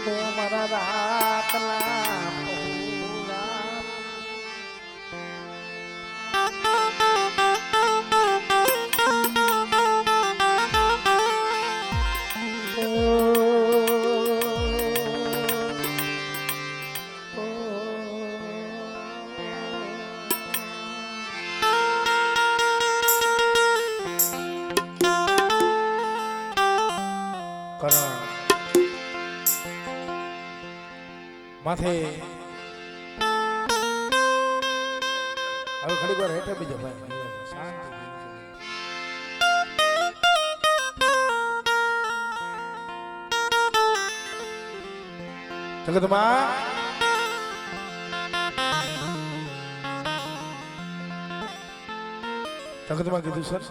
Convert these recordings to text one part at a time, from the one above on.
તો મારા રાતના માથે હવે ઘડી વાર હેઠે બીજો ભાઈ શાંતિ જગતમાં કીધું સર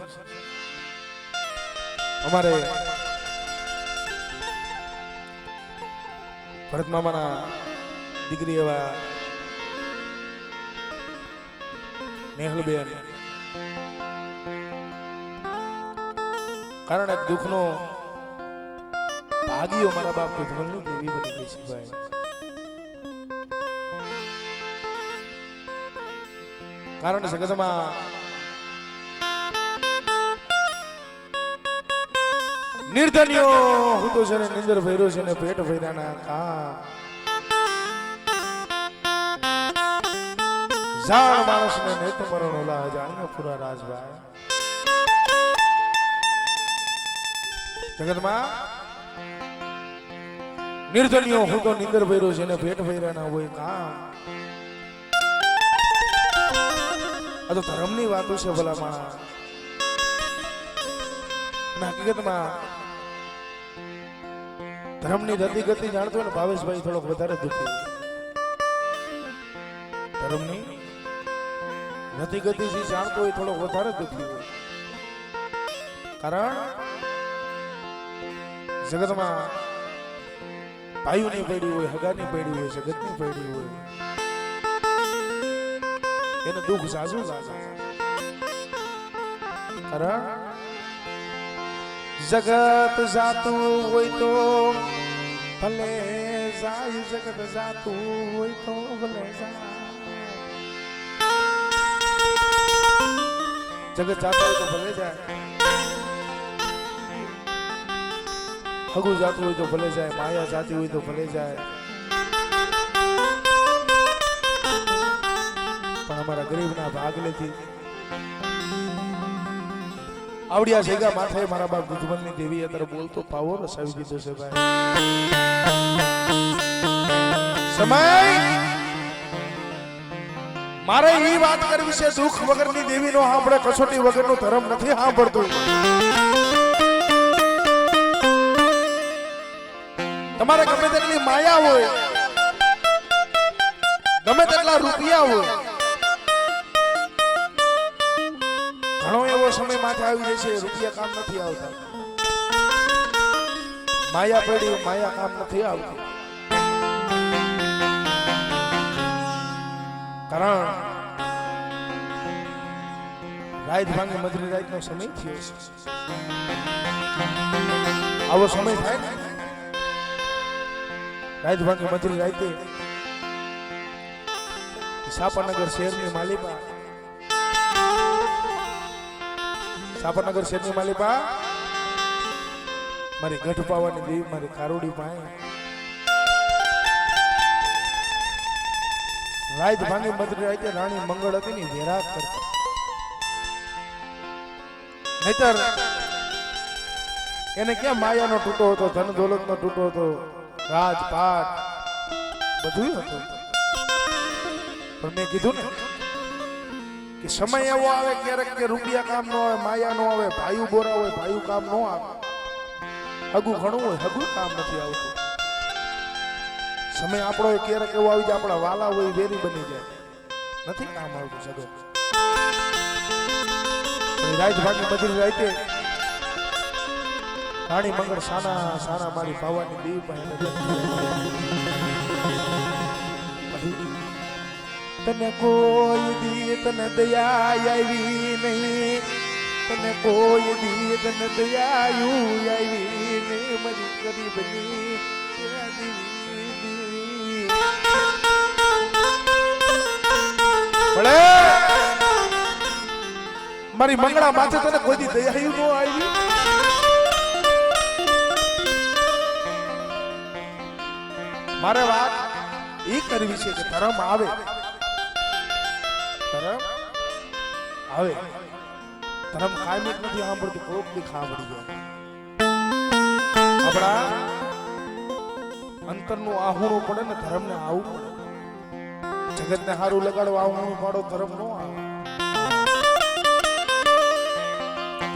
અમારે ભરત મામાના દીકરી એવા નેહલબેન કારણ એક દુઃખનો ભાગ્યો મારા બાપ ધવલની દેવી બની ગઈ છે ભાઈ. કારણ જગતમાં નિર્ધન્યો હું તો છે ને નિંદર ભર્યો છે ને પેટ ભર્યાના કા જાણ માણસ ને નેત મરણ ઓલા જાણીને પૂરા રાજભાઈ. જગતમાં નિર્ધન્યો હું તો નિંદર ભર્યો છે ને પેટ ભર્યાના હોય કા. આ તો ધર્મની વાતો છે ભલા માણા. હકીકતમાં ધર્મની ગતિ જાણતો હોય ને ભાવેશભાઈ થોડોક વધારે દુઃખી. ધર્મની ગતિ જાણતો હોય થોડોક વધારે દુઃખી હોય. કારણ જગતમાં ભાઈઓની પડી હોય, હગાની પડી હોય, જગતની પડી હોય, એને દુઃખ સાજુ લાગે. કારણ જગત જાતું હોય તો ભલે જાય, જગત જાતું હોય તો ભલે જાય. જગત જાતું હોય તો ભલે જાય, હગું જાતું હોય તો ભલે જાય, માયા જાતી હોય તો ભલે જાય. પણ અમારા ગરીબના ભાગલેથી આવડિયા જગ્યા માથે મારા બાપ દુધમલની દેવી અત્યારે બોલતો પાવો રસાવી દીધો છે ભાઈ. સમય મારે એ વાત કરવી છે, દુઃખ વગરની દેવી નો સાંભળે, કસોટી વગરનો ધર્મ નથી સાંભળતું. તમારે ગમે તેટલી માયા હોય, ગમે તેટલા રૂપિયા હોય, ઘણો એવો સમય માથે આવી જશે રૂપિયા કામ નથી આવતા, માયા પડી માયા કામ નથી આવતી. કારણ રાત ભાંગી મધરી રાતનો સમય થયો છે. આવો સમય થાય ને રાત ભાંગી મધરી રાતે સાપરનગર શહેરની માલિકા મારી ગઢ પાવાની દેવી મારી કારોડી પાસે રાત ભાંગી મધરી રાતે રાણી મંગળ હતી ને વેરાત કરતા. નહીતર એને ક્યાં માયાનો તૂટો હતો, ધન દોલતનો તૂટો હતો, રાજપાટ બધું હતું. પણ મેં કીધું ને કે સમય એવો આવે ક્યારેક કે રૂપિયા કામ નો આવે, માયા નો આવે, ભાઈઓ બોરા હોય ભાઈઓ કામ નો આવે, હગું ઘણું હોય હગું કામ નથી આવતું. સમય આપણો ક્યારેક એવો આવી જાય આપણા વાલા હોય વેરી બની જાય, નથી કામ આવતું જગત. રાત ભાગી બધી રાતે રાણી મંગળ સાના મારી પાવાની દેવી પાસે તને કોઈ દી તને દયા આવી નહીં, તને કોઈ દી તને દયા આવી નહીં, મારી ગરીબની દેવી ભલે મારી મંગળા માથે તને કોઈ દી દયાયું ન આવી. મારે વાત એ કરવી છે કે ધર્મ આવે, ધર્મ આવે. ધર્મ કાયમી નથી સાંભળતું, કોક દી સાંભળી જાય. આપણા અંતરનું આહુણું પડે ને ધર્મને આવું પડે. જગતને હારું લગાડવા આહુણું પાડો, ધર્મ નો આવે.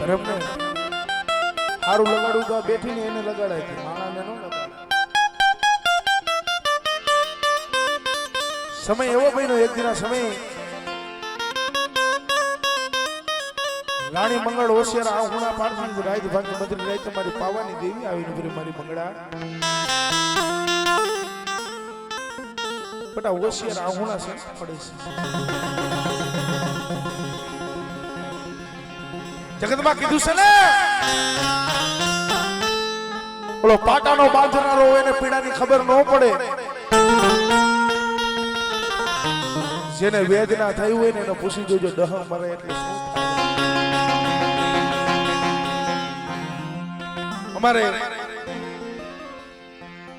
ધર્મને હારું લગાડવું તો બેઠીને એને લગાડાય છે, માણાને નો લગાડાય. સમય એવો બન્યો, એક દિના સમય રાણી મંગળ હોશિયાર આહુણા પાડતી રાત ભાગે મધરી રાત મારી પાવાની દેવી આવીને ફરી મારી મંગળા બટા હોશિયાર આહુણા છે પડે છે. જગતમાં કીધું છે ને ઓલો પાટાનો બાંધનારો એને પીડાની ખબર ન પડે, જેને વેદના થઈ હોય ને એને પૂછી જોજો દહ મરે એટલે શું. અમારે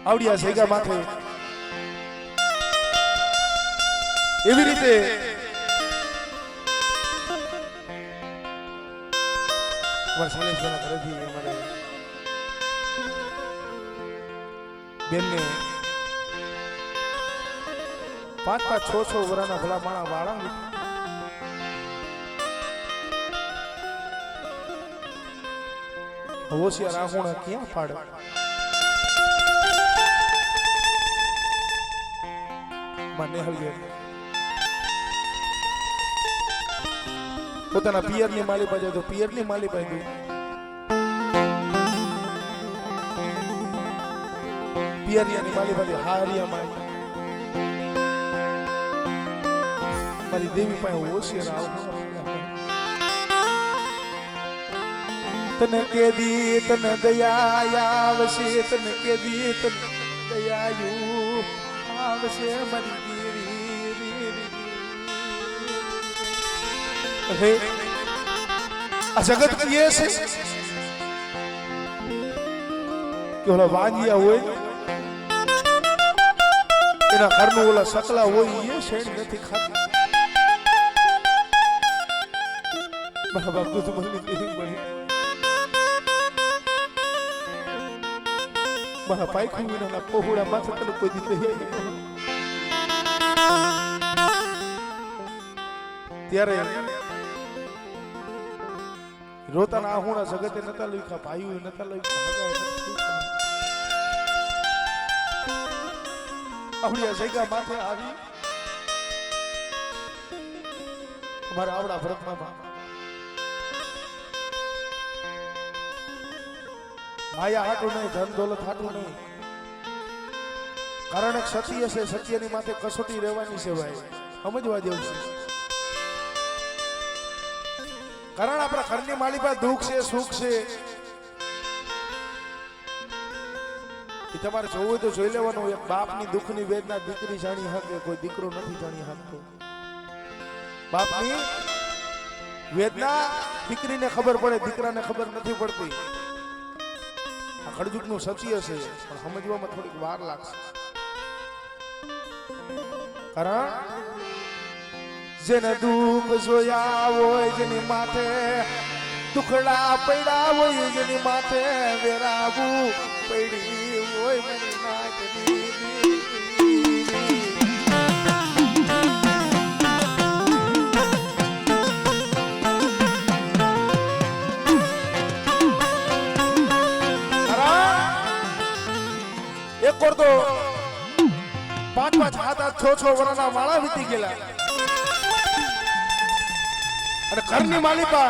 આવડિયા સૈગા માથે એવી રીતે શૈલેષભાઈના ઘરેથી અમારે બેનને 5-5, 6-6 વર્ષના ભલા માણા વાળા હોશિયાર આહુણા ક્યાં પાડે. મને હલવે પોતાના પિયરની માલી પાસે તો પિયરની માલી પાસે પિયરિયાની માલી પાસે હારિયા માલી મારી દેવી પાસે હોશિયાર આહુણા. તને કેદી તને દયા આવશે, તને કેદી તને દયાયું આવશે મારી ગીરી. હે આ જગત કીએ છે કે ઓલા વાંજિયા હોય એના ઘરનું ઓલા સકલા હોય એ શેણ નથી ખાતા. મારા બાપ તો મને દેવી મળી, મારા પાયખું વિના પહોળા માથે તને કોઈ દી ત્યારે રોતાના આહુણા જગતે નતા લખ્યા, ભાઈઓ નતા લખ્યા. આવડિયા જગ્યા માથે આવી અમારા આવડા ભરતમાં માયા હાટું નહીં, ધન દોલત હાટું નહીં. કારણ એક સત્ય છે, સત્યની માથે કસોટી રહેવાની છે ભાઈ, સમજવા જેવું છે. કારણ આપણા ઘરની માલી પાસે દુઃખ છે, સુખ છે, એ તમારે જોવું હોય તો જોઈ લેવાનું. એક બાપની દુઃખની વેદના દીકરી જાણી શકે, કોઈ દીકરો નથી જાણી શકતો. બાપની વેદના દીકરીને ખબર પડે, દીકરાને ખબર નથી પડતી. આ કળજુગનું સત્ય છે, પણ સમજવામાં થોડીક વાર લાગશે. કારણ જેને દુઃખ જોયા હોય, જેની માથે દુખડા પડ્યા હોય, જેની માથે વેરાવું પડી હોય, મારી નાચની એક કોર તો 5-5, 7-8, 6-6 વર્ષના વાળા વીતી ગયેલા અને ઘરની માલિકા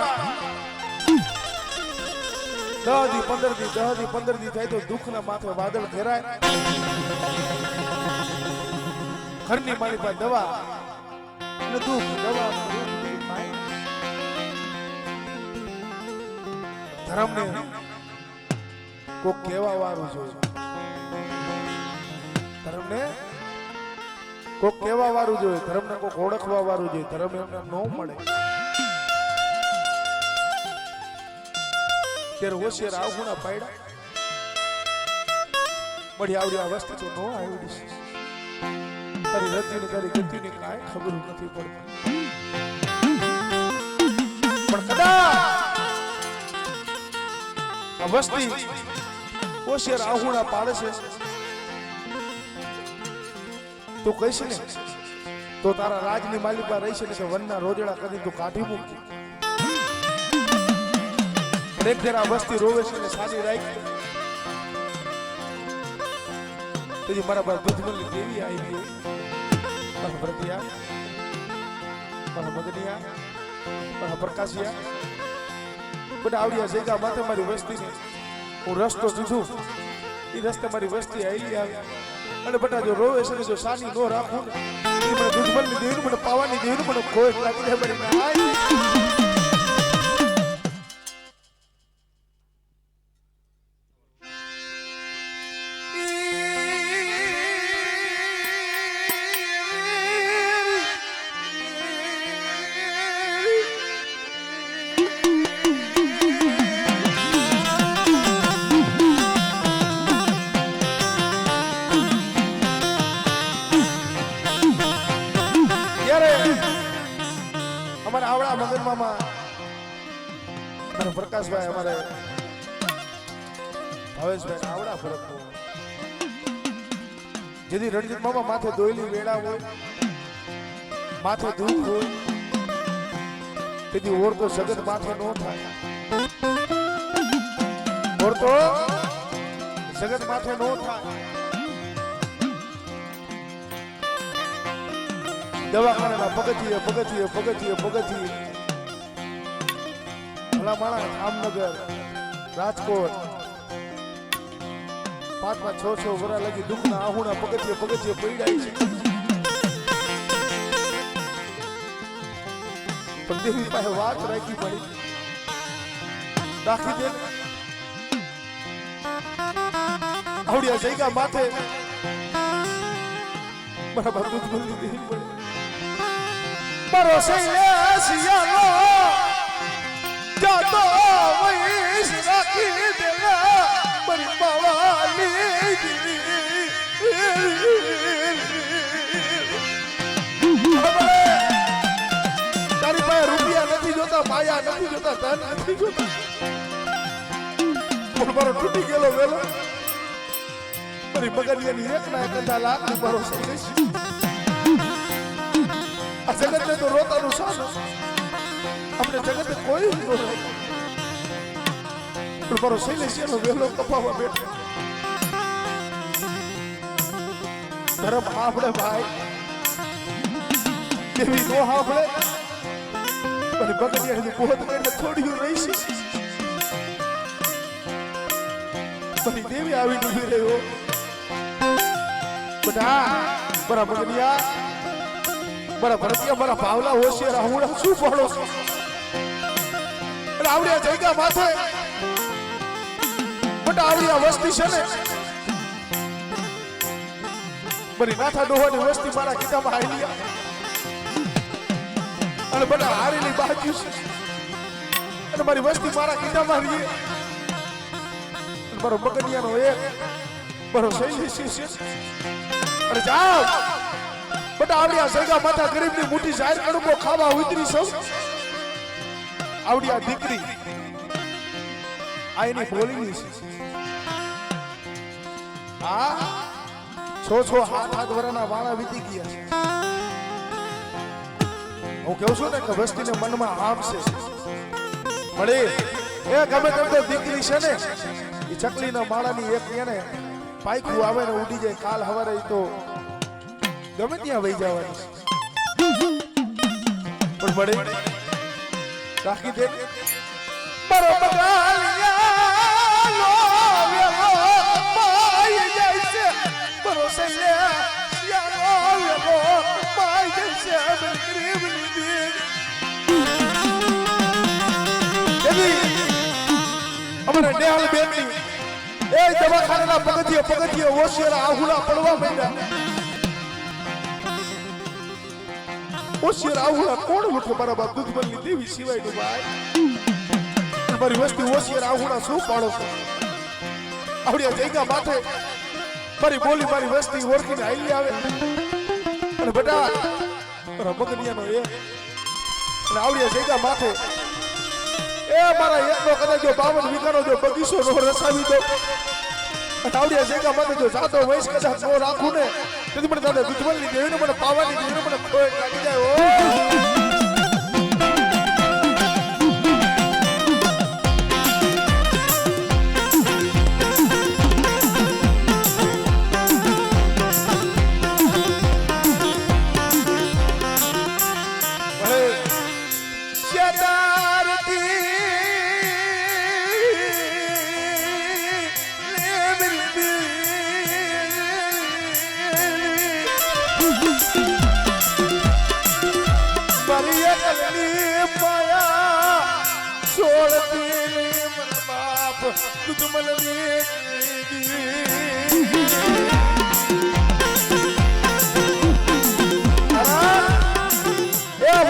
10 દી 15 દી 10 દી 15 દી થાય તો દુઃખના માથે વાદળ ઘેરાય. ઘરની માલિકા દવા અને દુઃખ, દવા ધર્મને કોક કહેવા વાળું જોઈએ. ધર્મને કોક કહેવા વાળું જોઈએ, ધર્મને કોક ઓળખવા વાળું જોઈએ. ધર્મ એમને ન મળે. ત્યારે હોશિયાર આવું પાડ્યા મળી આવડી આ વસ્તુ તો ન આવડી. તારી રતિની તારી ગતિની કાંઈ ખબર નથી પડતી. પણ કદાચ આ વસ્તી હોશિયાર આહુણા પાડે છે તું કહીશ ને તો તારા રાજની માલિકા રહી છે ને કે વનના રોજડા કરી તું કાઢી મૂકી. એક જરા વસ્તી રોવે છે ને સાની રાખી. તેથી મારા પાસે દૂધમલી દેવી આવી ગઈ. મારા ભરતિયા, મારા મગનિયા, મારા પ્રકાશિયા બધા આવડિયા જગ્યા માથે મારી વસ્તીને હું રસ્તો દીધું. એ રસ્તે મારી વસ્તી આવી આવી અને બધા જો રોવે છે ને જો સાની નો રાખું ને મને દૂધમલી દેવી મને પાવાની દેવી મને ખોટ લાગી જાય. મારી પ્રકાશભાઈ અમારે ભાવેશભાઈ આવડા ફરક હોય. જેથી રણજીત મામા માથે દોયલી વેળા હોય, માથે દુઃખ હોય, તેથી ઓળતો જગત માથે ન થાય. ઓળતો જગત માથે ન થાય. દવાખાનાના પગથિયે પગથિયે પગથિયે પગથિયે ભલા માણા જામનગર, રાજકોટ 5-6 વર્ષ લગી દુઃખના આહુણા પગથિયે પગથિયે પડ્યા છે. પણ દેવી પાસે વાત રાખી પડી. રાખી દે આવડિયા જગ્યા માથે બરાબર દૂધ બોલી દેવી પડે. મારો સૈયાલો જાતો વૈસ રાખી દેલા મારી બાવાની તારી પાસે રૂપિયા નથી જોતા, માયા નથી જોતા, ધન નથી જોતા. પણ મારો તૂટી ગયેલો વેલો મારી બગડિયાની 1 લાખ મારો સંદેશ. આ જગતને તો રોતાનું સાધન આપણે જગતે કોઈ ન રોકે. પણ મારો શૈલેષનો વેલો કપાવા બેઠો. ધર્મ આપણે ભાઈ દેવી નો આપણે પણ બગડિયાની પોત કરીને થોડીયું રહીશ. પછી દેવી આવીને ઉભી રહ્યો. બધા મારા બગડિયા, મારા ભરતિયા, મારા ભાવલા હોશિયાર હું શું પડો છું. આવડિયા જગ્યા માથે બધા આવડિયા વસ્તી છે ને બરી નાથા ડોહાની વસ્તી મારા કીધામાં આવી અને બધા હારેલી બાજુ છે અને મારી વસ્તી મારા કીધામાં રહી. મારો બગડિયાનો એક મારો શૈલી છે અને જાવ બધા આવડિયા જગ્યા માથા ગરીબની મોટી જાહેર કડબો ખાવા ઉતરી સૌ આવડિયા દીકરી આઈની બોલીની છે. આ 6-7 વર્ષના વાળા વીતી ગયા છે. હું કહું છું ને કે વસ્તીને મનમાં આમ છે મળે એ ગમે તેમ તો દીકરી છે ને એ ચકલીના માળાની એક એને પાયખું આવે ને ઉડી જાય. કાલ હવારે તો ગમે ત્યાં વહી જવાની પણ મળે રાખી દે. મારો બગાલિયા લો વેલો માય જૈસે મારો સૈયા લો વેલો માય જૈસે ગરીબની દેવી અમારે નેહાલ બેનની એ દવાખાનાના પગથિયે પગથિયે હોશિયાર આહુડા પડવા માંડ્યા. ઓશિયર આવું કોણ ઉઠે મારા બાપ દૂધમલની દેવી સિવાય નું ભાઈ મારી વસ્તી ઓશિયર આવું શું પાડો છો આવડિયા જગ્યા માથે મારી બોલી મારી વસ્તી ઓળખીને આઈ આવે અને બેટા મારા મગનિયાનો એ અને આવડિયા જગ્યા માથે એ મારા એકનો કદાચ જો 52 વીઘાનો જો બગીચો નો રસાવી દો આવડિયા જગ્યા માથે જો જાતો વૈશ કદાચ નો રાખું ને તેથી મને દાદા દુધમલની દેવીને મને પાવાની દેવીને મને ખોટ લાગી જાય ઓ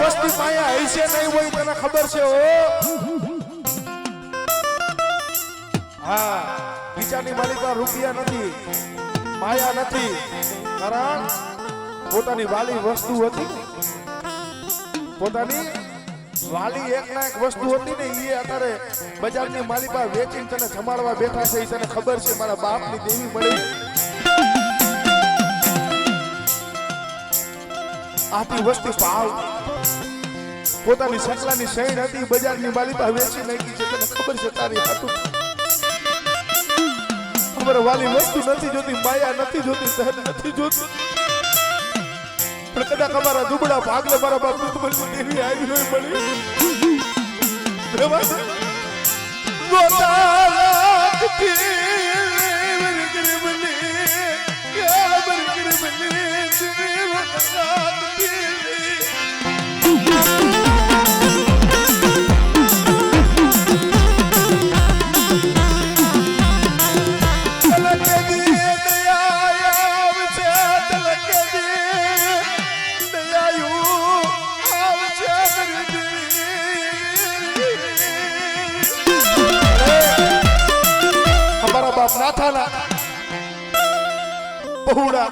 વસ્તી માયા હૈસે નહીં હોય તને ખબર છે ઓ હા બીજાની માલિકા રૂપિયા નથી માયા નથી કારણ પોતાની વાલી વસ્તુ હતી પોતાની વાલી એક ના એક વસ્તુ હતી ને એ અત્યારે બજારની માલિકા વેચીને તને જમાડવા બેઠા છે એ તને ખબર છે મારા બાપની દેવી મળી આથી વસ્તી ભાવ પોતાની સકલાની સૈન હતી બજારની માલિકા વેચી નાખી છે તને ખબર છે તારી હાટું અમારે વાલી વસ્તુ નથી જોતી માયા નથી જોતી સહન નથી જોતી પણ કદાચ અમારા દુબળા ભાગલે મારા બાપ દુધમલની દેવી આવી હોય મળી નાથાના બહુડા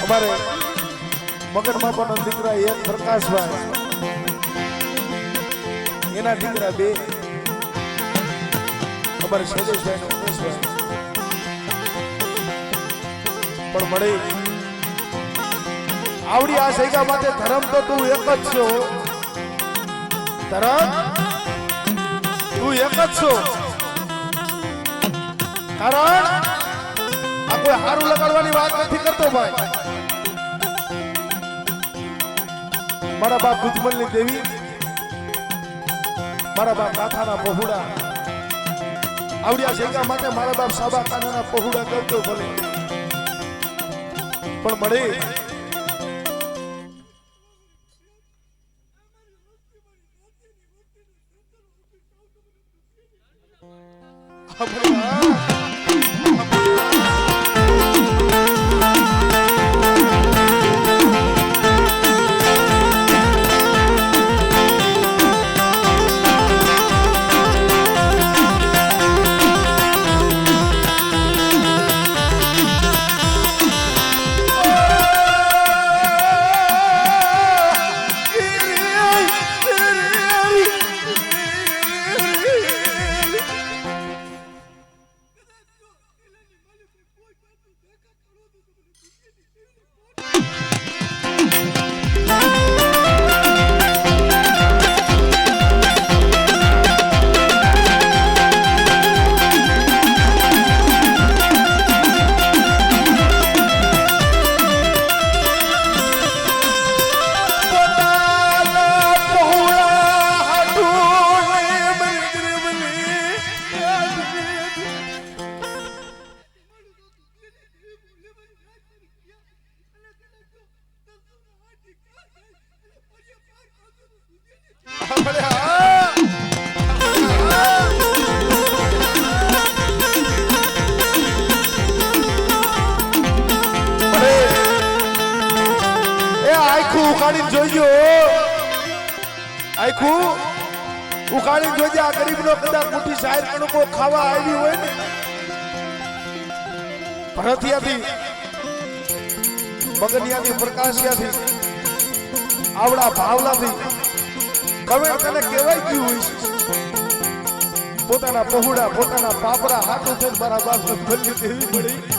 અમારે મગન બાપાનો દીકરા એક પ્રકાશભાઈ એના દીકરા બે અમારે શૈલેષભાઈ નો ઉમેશભાઈ પણ મળી આવડી આ જગ્યા માટે ધર્મ તો તું એક જ છો ધર્મ તું એક જ છો કારણ આ કોઈ હારું લગાડવાની વાત નથી કરતો ભાઈ મારા બાપ દુધમલની દેવી મારા બાપ નાથાના પહોળા આવડિયા જગ્યા માટે મારા બાપ સાબા કાનાના પહોળા કરતો ભલે પણ મળી ઉખાડીને જોઈજો આખું ઉખાડીને જોઈજો આ ગરીબનો કદાચ મુઠ્ઠી શાયર કણકો ખાવા આવી હોય ને ભરતિયાથી બગનિયાથી પ્રકાશિયાથી આવડા ભાવલાથી કવે તને કહેવાય ગયું હોય છે પોતાના પહોળા પોતાના પાપરા હાથો થઈને મારા બાપને ભલ્યું દેવી પડી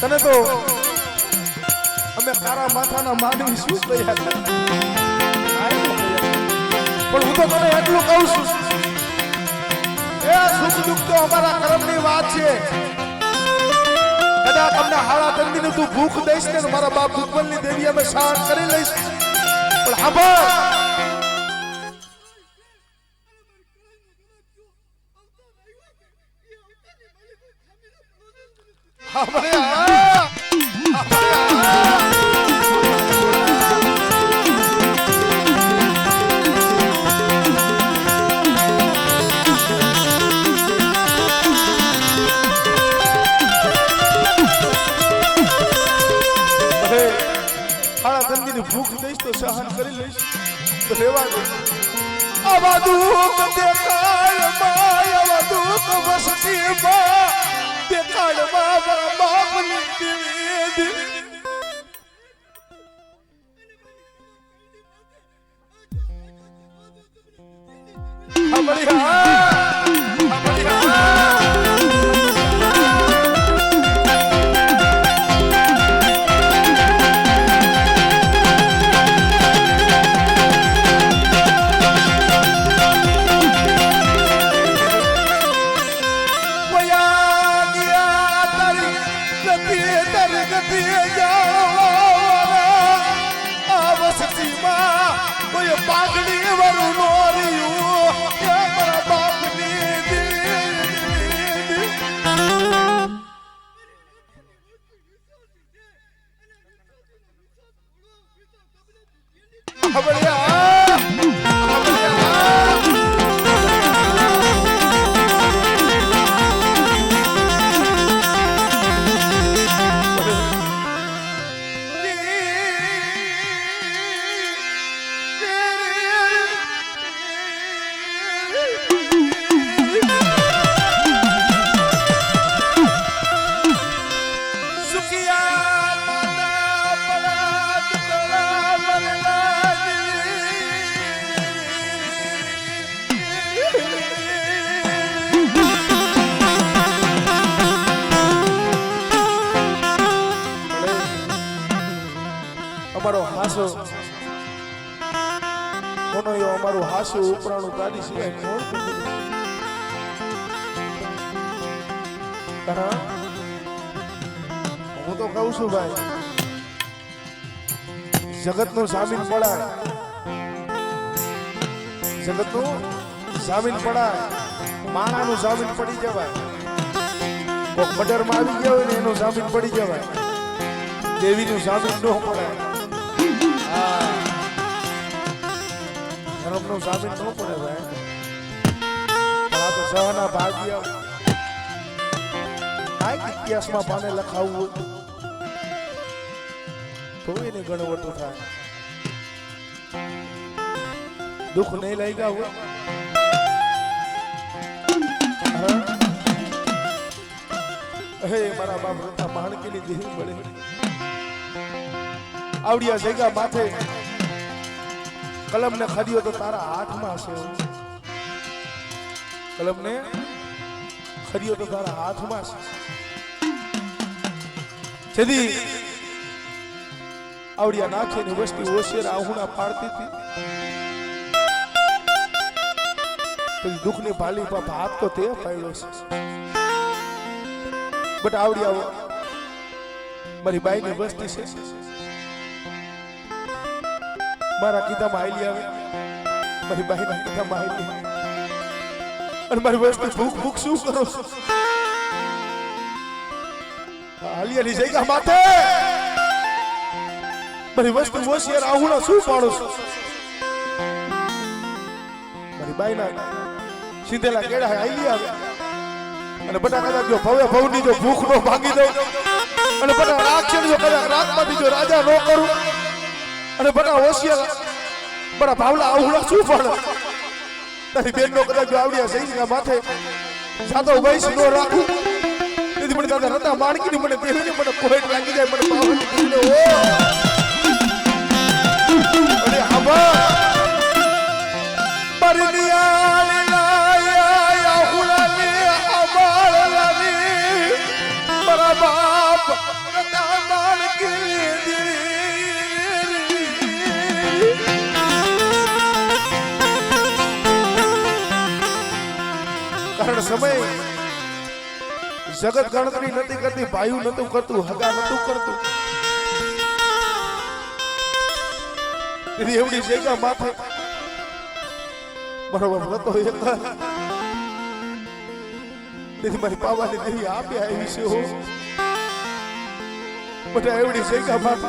તને તો અમે તારા માથાના માનવી શું કર્યા પણ હું તો તને એટલું કહું છું એ સુખ દુઃખ તો અમારા કર્મની વાત છે કદાચ તમને હાડા તંદીને તું ભૂખ દઈશ ને મારા બાપ ભૂખવલની દેવી અમે શાન કરી લઈશ પણ હાંભળ ભૂખ દઈશ તો સહન કરી લઈશ તો રેવા દે આવા દુઃખ દેખાડમાં આવા દુઃખ વસતીમાં દેખાડમાં મારા બાપની દેવી અમારો હાસો કોનો યો અમારું હાસો ઉપરાણું ગાડી સિવાય કોણ કરા હું તો કહું છું ભાઈ જગતનો જામીન પડાય જગતનો જામીન પડાય માણાનું જામીન પડી જવાય કોક મર્ડરમાં આવી ગયા હોય ને એનું જામીન પડી જવાય દેવીનું જામીન ન પડાય ધર્મનો જામીન ન પડે ભાઈ આ તો સહના ભાગ્ય આ ઇતિહાસમાં પાને લખાવવું તો એની ગણવટો થાય દુઃખ નહીં લાગ્યા હોય હે મારા બાપ રતા માણકીની દેવી મળે આવડિયા જગ્યા માથે કલમ ને ખરીયો તો તારા હાથમાં છે કલમ ને ખરીયો તો તારા હાથમાં છે જેદી આવડિયા નાખે ની વસ્તી ઓશેર આહુણા પાડતી હતી તો દુઃખની ભાલી પર હાથ તો તે પાડ્યો છે બટ આવડિયા મારી બાઈની વસ્તી છે મારા કીધામાં આયલી આવે મારી બાઈના કીધામાં આયલી અને મારી વસ્તી ભૂખ ભૂખ શું કરો હાલિયાની જગ્યા માથે મારી વસ્તુ હોશિયાર આહુડા શું પાડો છું મારી બાઈના સીધેલા કેડા આઈલી આવે અને બટા કદાચ જો ભવે ભવની જો ભૂખ નો ભાગી દઉં અને બટા રાક્ષસ જો કદાચ રાતમાંથી જો રાજા નો કરું અને બટા હોશિયાર બટા ભાવલા આહુડા શું પાડો તારી બેન નો કદાચ જો આવડિયા સૈનિકા માથે સાતો વૈસ નો રાખું તેથી મને દાદા રતા માણકી મને દેવીને મને કોઈટ લાગી જાય મને પાવની દીને ઓ અરે હવા પરનિયા લાયા આહુલાની અમાળલાની મારા બાપ રતા માણકી કારણ સમય જગત ગણતરી નથી કરતી ભાઈ નતું કરતું હગા નતું કરતું એવડી જગ્યા માથે બરોબર નતો એક મારી પાવાની દેવી આપે આવી છે હો બધા એવડી જગ્યા માથે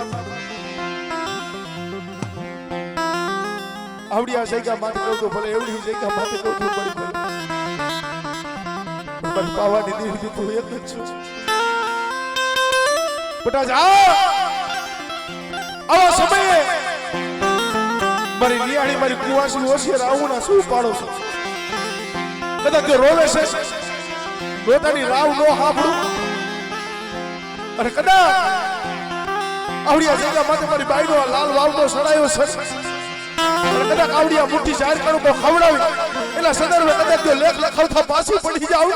આવડી આ જગ્યા માથે કહું તો ભલે એવડી જગ્યા માથે કહું તો પડી ભલે મારી પાવાની દેવી તું એક જ છું બટા જા આવા સમયે મારી નિયાણી મારી કુવાસી હોશિયાર આવું ના શું પાડો છો કદાચ જો રોવે છે રોતાની રાવ નો હાંભળું અને કદાચ આવડિયા જગ્યા માથે મારી બાઈનો લાલ વાવનો સડાયો છે અને કદાચ આવડિયા મુઠ્ઠી જાહેર કરું તો ખવડાવી એના સંદર્ભે કદાચ જો લેખ લખાવતા પાછી પડી જાવ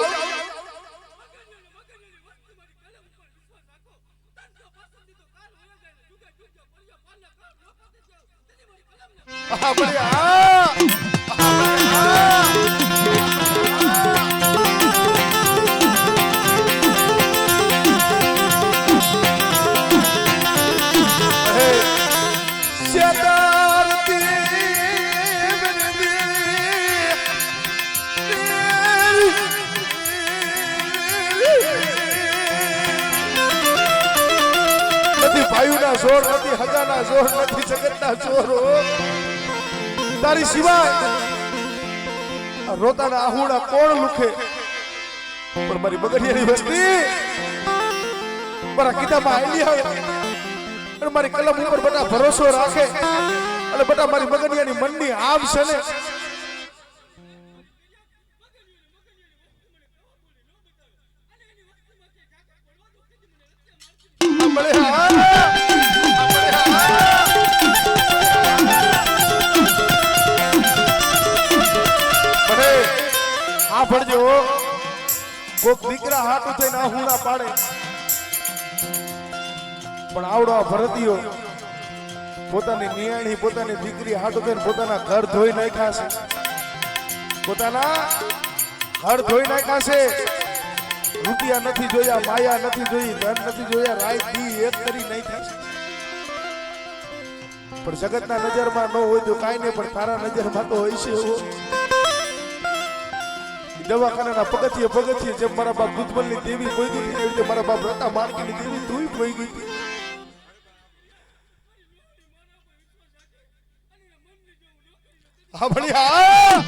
જોર નથી હગાના જોર નથી જગતના જોર તારી સિવાય રોતાના આહુડા કોણ લુખે પણ મારી બગડિયાની વસ્તી મારા કીધામાં આવેલી આવે અને મારી કલમ ઉપર બધા ભરોસો રાખે અને બધા મારી બગડિયાની મનની આમ છે ને પડજો કોક દીકરા હાથ થઈને આહુડા પાડે પણ આવડો ભરતીયો પોતાની નિયાણી પોતાની દીકરી હાથ થઈને પોતાના ઘર ધોઈ નાખ્યા છે પોતાના ઘર ધોઈ નાખ્યા છે રૂપિયા નથી જોયા માયા નથી જોઈ ધન નથી જોયા રાય દી એક કરી નાખ્યા છે પણ જગતના નજરમાં ન હોય તો કાંઈ નહીં પણ તારા નજરમાં તો હોય છે એવો દવાખાના પગથિયે જેમ મારા બાપ દૂધમલની દેવી કોઈ ગઈ એવી રીતે મારા બાપ રતા માણકીની દેવી તું કોઈ ગઈ હા ભણી હા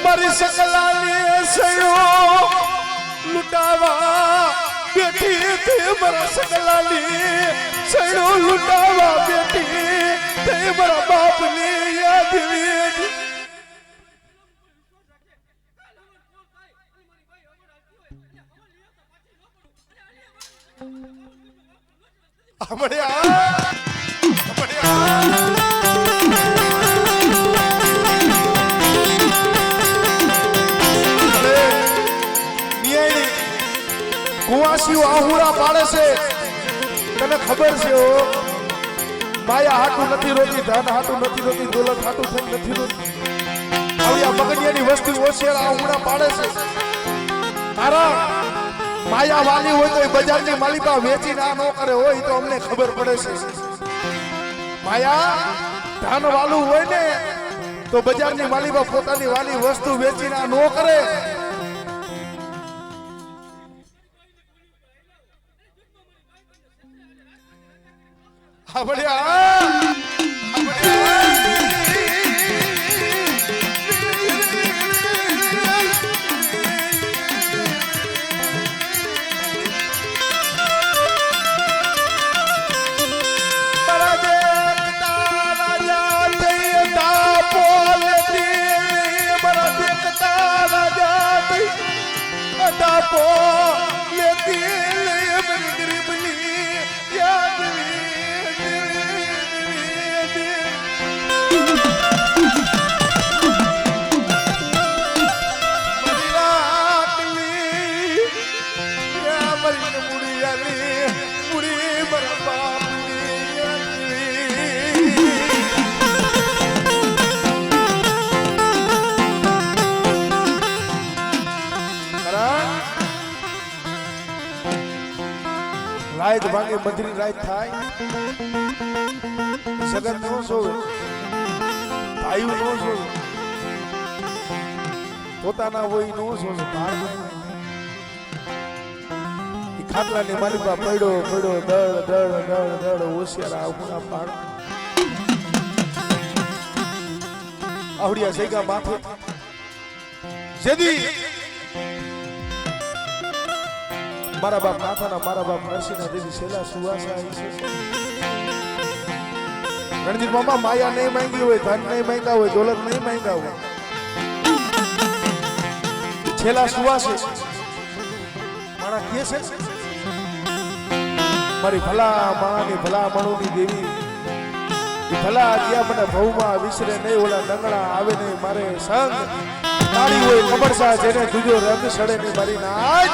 મારી સકલાની સયો લૂટાવા બેઠી તે મારા સકલાની સયો લૂટાવા બેઠી તે મારા બાપની યાદ કુવાસીઓ આહુડા પાડે છે તને ખબર છે માયા હાટું નથી રોતી ધન હાટું નથી રોતી દોલત હાટું થઈ નથી રોતી આવી આ બગડિયાની વસ્તી હોશિયાર આહુડા પાડે છે તારા માયા વાલી હોય તો એ બજારની માલિકા વેચી ના ન કરે હોય તો અમને ખબર પડે છે માયા ધન વાલું હોય ને તો બજારની માલીમાં પોતાની વાલી વસ્તુ વેચીને આ નો કરે. આપણે રાત ભાગે મંદરી રાત થાય સગન નો સોવે ભાઈ નો સોવે પોતાના હોય નો સોવે ખાટલાની માલિકા પડ્યો પડ્યો દળ દળ દળ દળ હોશિયાર આવના પાડ આવડિયા સૈગા માથે જેદી મારા બાપ નાથાના મારા બાપ નરસિંહના દેવી શેલા સુવાસા છે. રણજીત મામા માયા નહીં માંગી હોય, ધન નહીં માંગ્યા હોય, દોલત નહીં માંગ્યા હોય, છેલા સુવાસે માણા કે છે મારી ભલા માની ભલા મણુની દેવી ભલા ગયા મને ભવમાં વિસરે નહીં, ઓલા નંગણા આવે નહીં મારે સંગ તાળી હોય ખબરસા જેને તુજો રંગ સડે નહીં મારી નાચ.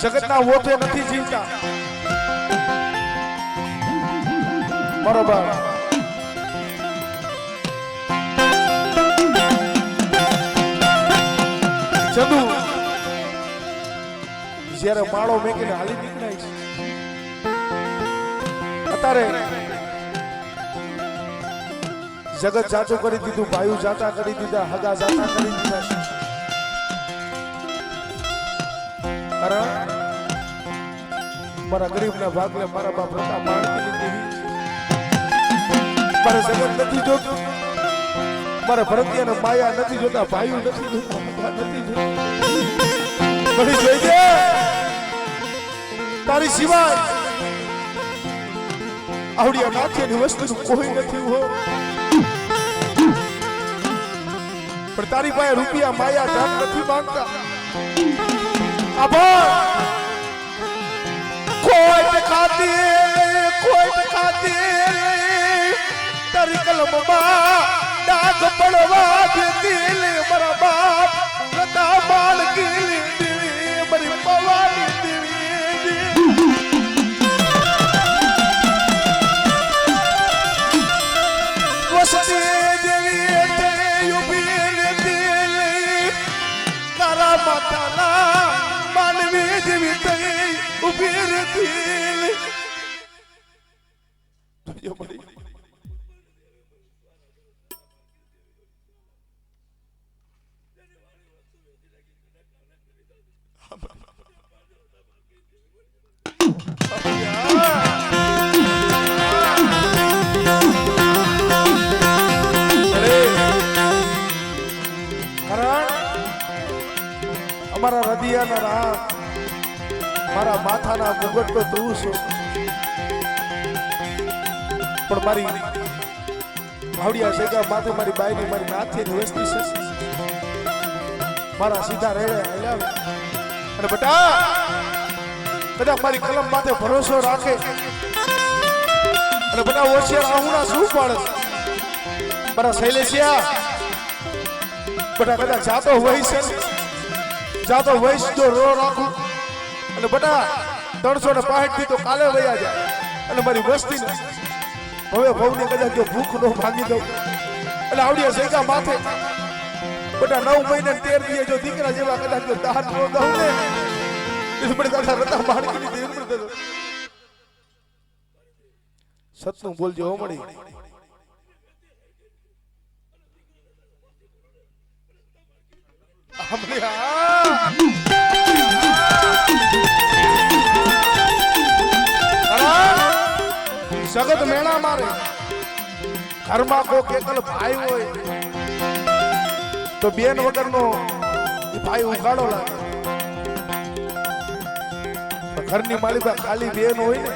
જગતના ઓઠે નથી જીવતા બરોબર. ચંદુ જયારે માળો મેકીને હાલી નીકળાય છે અત્યારે જગત જાચું કરી દીધું, ભાઈઓ જાતા કરી દીધા, હગા જાતા કરી દીધા છે. મારા ગરીબના ભાગલે મારા બાપ હતા માણકી દેવી મારે જગત નથી જોતું, મારા ભરતિયાને માયા નથી જોતા, ભાઈઓ નથી જોતા, નથી જોતા. બધી જોઈ દે તારી સિવાય આવડિયા નાથિયાની વસ્તુ કોઈ નથી હો. પણ તારી પાસે રૂપિયા માયા ધન નથી માંગતા. કોઈ ખાતી તારી કલમમાં ડાઘ પડવા દેતી મારા બાપ લતા માલકી દેવી મારી પવાની દેવી વસતી દેવી ઉભી તારા માતાના માનવી જેવી થઈ ઉભી રહેતી. અમારા હૃદયના રામ મારા માથાના મુગટ તો તું છો, પણ મારી આવડિયા સૈગા માથે મારી બાઈની મારી નાથીની વસ્તી છે. મારા સીધા રેડે હાલ્યા અને બેટા કદાચ મારી કલમ માથે ભરોસો રાખે અને બધા હોશિયાર આહુડા શું પાડે મારા શૈલેષિયા બેટા કદાચ જાતો હોય છે જાતો વૈશ જો રો રાખું અને બધા 365 થી તો કાલે વયા જાય અને મારી વસ્તી હવે ભવને કદાચ જો ભૂખ નો ભાગી દઉં એટલે આવડિયા સૈગા માથે બધા 9 મહિને 13 દિવસ જો દીકરા જેવા કદાચ જો દાન નો દઉં ને તો મને દાદા રતા માણકી દેવ મને દો સતનું બોલજો હો મળી સગત મેણા મારે ઘરમાં કોક એકલ ભાઈ હોય તો બેન વગરનો ભાઈ ઉગાડો લાગે ઘરની માલિકા ખાલી બેન હોય ને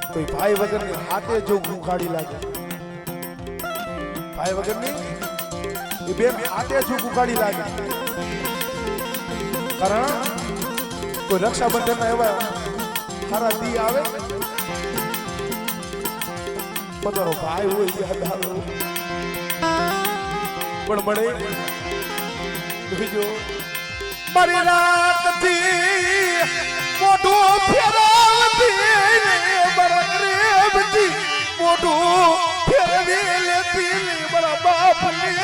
તો ભાઈ વગરની હાથે જો ઉગાડી લાગે ભાઈ વગરની એ બેન હાથે જો ઉગાડી લાગે કારણ કોઈ રક્ષાબંધન ના એવા સારા દી આવે પોતાનો ભાઈ હોય યાદ આવે પણ મળે જોજો મારી રાતથી મોઢું ફેરવતી મારા રેબથી મોઢું ફેરવી લેતી મારા બાપને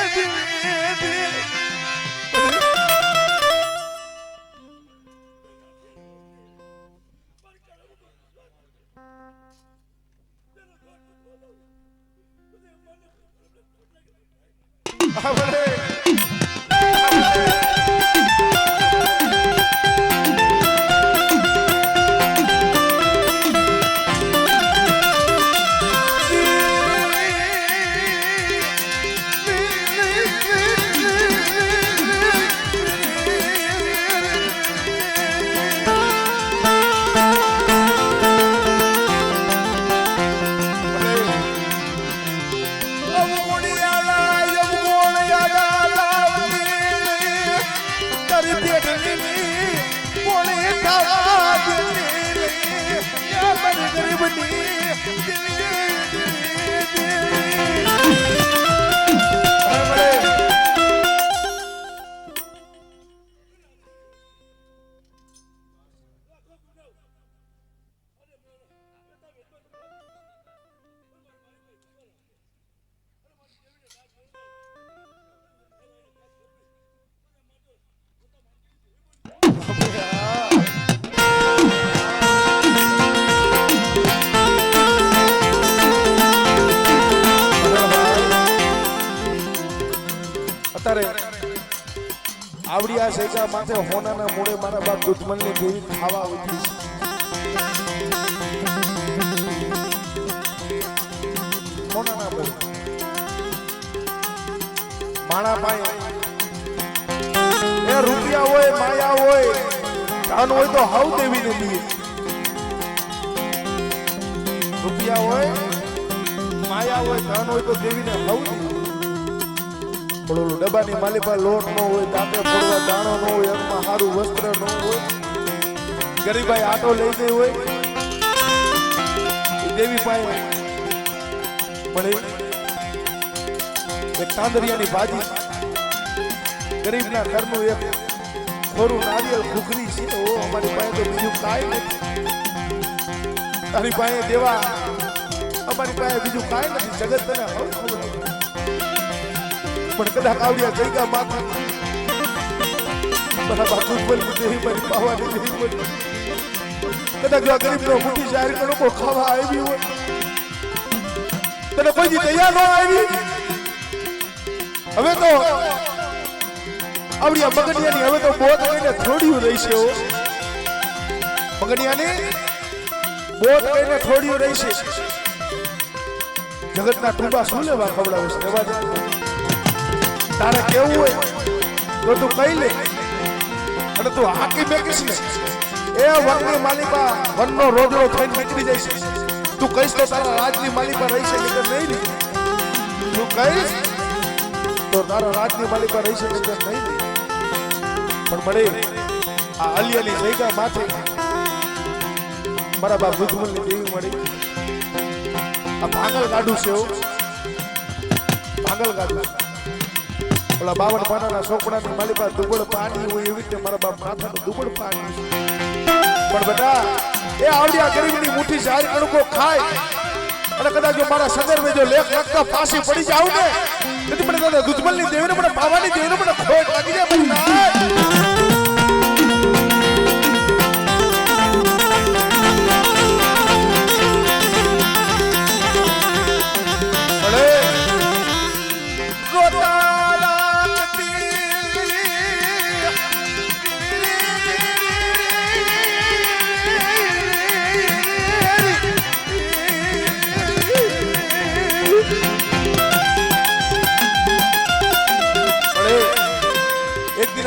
આવડી આ શેકા માથે હોનાના મૂળે મારા બાપ દુશ્મનની દેવી ખાવા ઉઠી હોનાના મૂળે માણા પાય એ રૂપિયા હોય માયા હોય ધન હોય તો હાવ દેવીને દીએ રૂપિયા હોય માયા હોય ધન હોય તો દેવીને હાવ દીએ ઓલું ડબ્બાની માલિપા લોટ નો હોય દાંતે ફોડવા દાણો નો હોય અંગમાં સારું વસ્ત્ર નો હોય ગરીબાઈ આટો લઈ ગઈ હોય એ દેવી પાસે મળે એક તાંદરિયાની ભાજી ગરીબના ઘરનું એક ખોરું નારિયેળ ખુખરી છે ઓ અમારી પાસે તો બીજું કાંઈ નથી તારી પાસે દેવા અમારી પાસે બીજું કાંઈ નથી જગત તને હવે ખબર પણ કદાચ આવડિયા જઈગા માથા મારા બાપુ બોલી દેવી મારી પાવાની દેવી બોલી કદાચ જો ગરીબનો મોટી જાહેર કરો કોઈ ખાવા આવી હોય તને કોઈ દી તૈયાર ન આવી હવે તો આવડિયા મગનિયાની હવે તો બોત કહીને થોડીયું રહેશે મગનિયાની બોત કહીને થોડીયું રહેશે જગતના ટૂંબા શું લેવા ખવડાવે છે લેવા દે તારે કેવું હોય તો તું કહી લે અને તું હાકી બેકીશ ને એ વનની માલિકા વનનો રોડલો થઈને નીકળી જાય છે તું કહીશ તો તારા રાજની માલિકા રહી છે નીકળ નહીં તું કહીશ તો તારા રાજની માલિકા રહી છે નીકળ નહીં પણ મળે આ અલિયાની જગ્યા માથે મારા બાપ દુશ્મનની દેવી મળી આ ભાગલ ગાડું છે ભાગલ ગાડું ઓલા 52 પાનાના સોપડાની માલિકા દુબળ પાણી હોય એવી રીતે મારા બાપ માથાનું દુબળ પાણી પણ બેટા એ આવડિયા ગરીબની મુઠ્ઠી જાહેર અણકો ખાય અને કદાચ જો મારા સંદર્ભે જો લેખ લખતા ફાંસી પડી જાવ ને તેથી મને દાદા દુધમલની દેવીને મને પાવાની દેવીને મને ખોટ લાગી જાય મને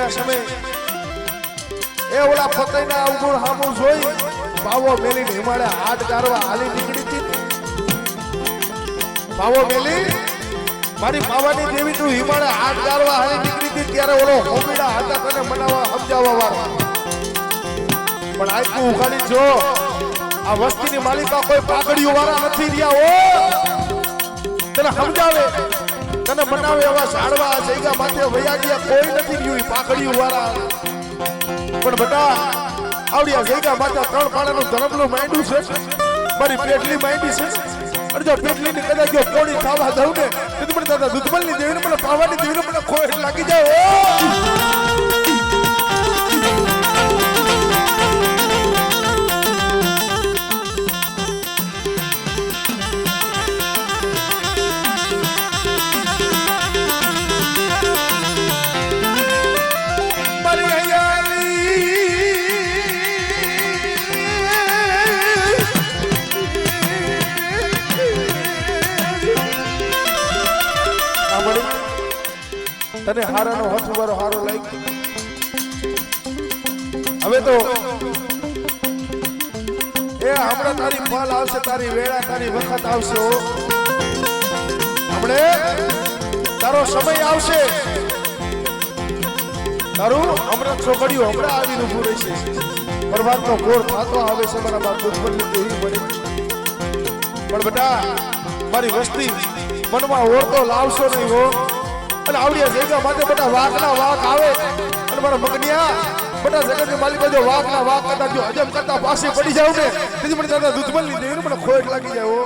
સમય એ ઓલા ફતેના અવગુણ હામું જોઈ પાવો મેલી હિમાળે હાથ ગારવા હાલી નીકળી હતી પાવો મેલી મારી પાવાની દેવી તું હિમાળે હાથ ગારવા હાલી નીકળી હતી ત્યારે ઓલો હોમીડા હતા તને મનાવવા સમજાવવા વાળા પણ આખું ઉખાડી જો આ વસ્તીની માલિકા કોઈ પાઘડીઓ વાળા નથી રહ્યા હો તને સમજાવે તને મનાવે એવા ઝાડવા જગ્યા માથે વયા ગયા કોઈ નથી રહ્યું પાખડીયું વાળા પણ બેટા આવડિયા જગ્યા માથે ત્રણ પાણાનું ધરમલું માંડ્યું છે મારી પેટલી માંડી છે અને જો પેટલીની કદાચ જો કોણી ખાવા દઉં ને તો મને દાદા દુધમલની દેવીને મને પાવાની દેવીને મને ખોટ લાગી જાય તને હારાનો હથવારો હારો લાગી હવે તો એ હમણાં તારી ફળ આવશે તારી વેળા તારી વખત આવશે હમણે તારો સમય આવશે તારું અમૃત છોકરીઓ હમણાં આવીને ઊભું રહેશે પરમાત્મા ઘોર થાતો આવે છે મારા બાપ દુશ્મનની દેવી મળે પણ બેટા મારી વસ્તી મનમાં ઓળતો લાવશો નહીં હો અને આવડિયા જગ્યા માથે બધા વાઘના વાઘ આવે અને મારા મગનિયા બધા જગતની માલિકા જો વાઘના વાઘ કરતા જો હજમ કરતા પાસે પડી જાવ ને તેથી મને દાદા દુધમલની દેવીને મને ખોટ લાગી જાય હો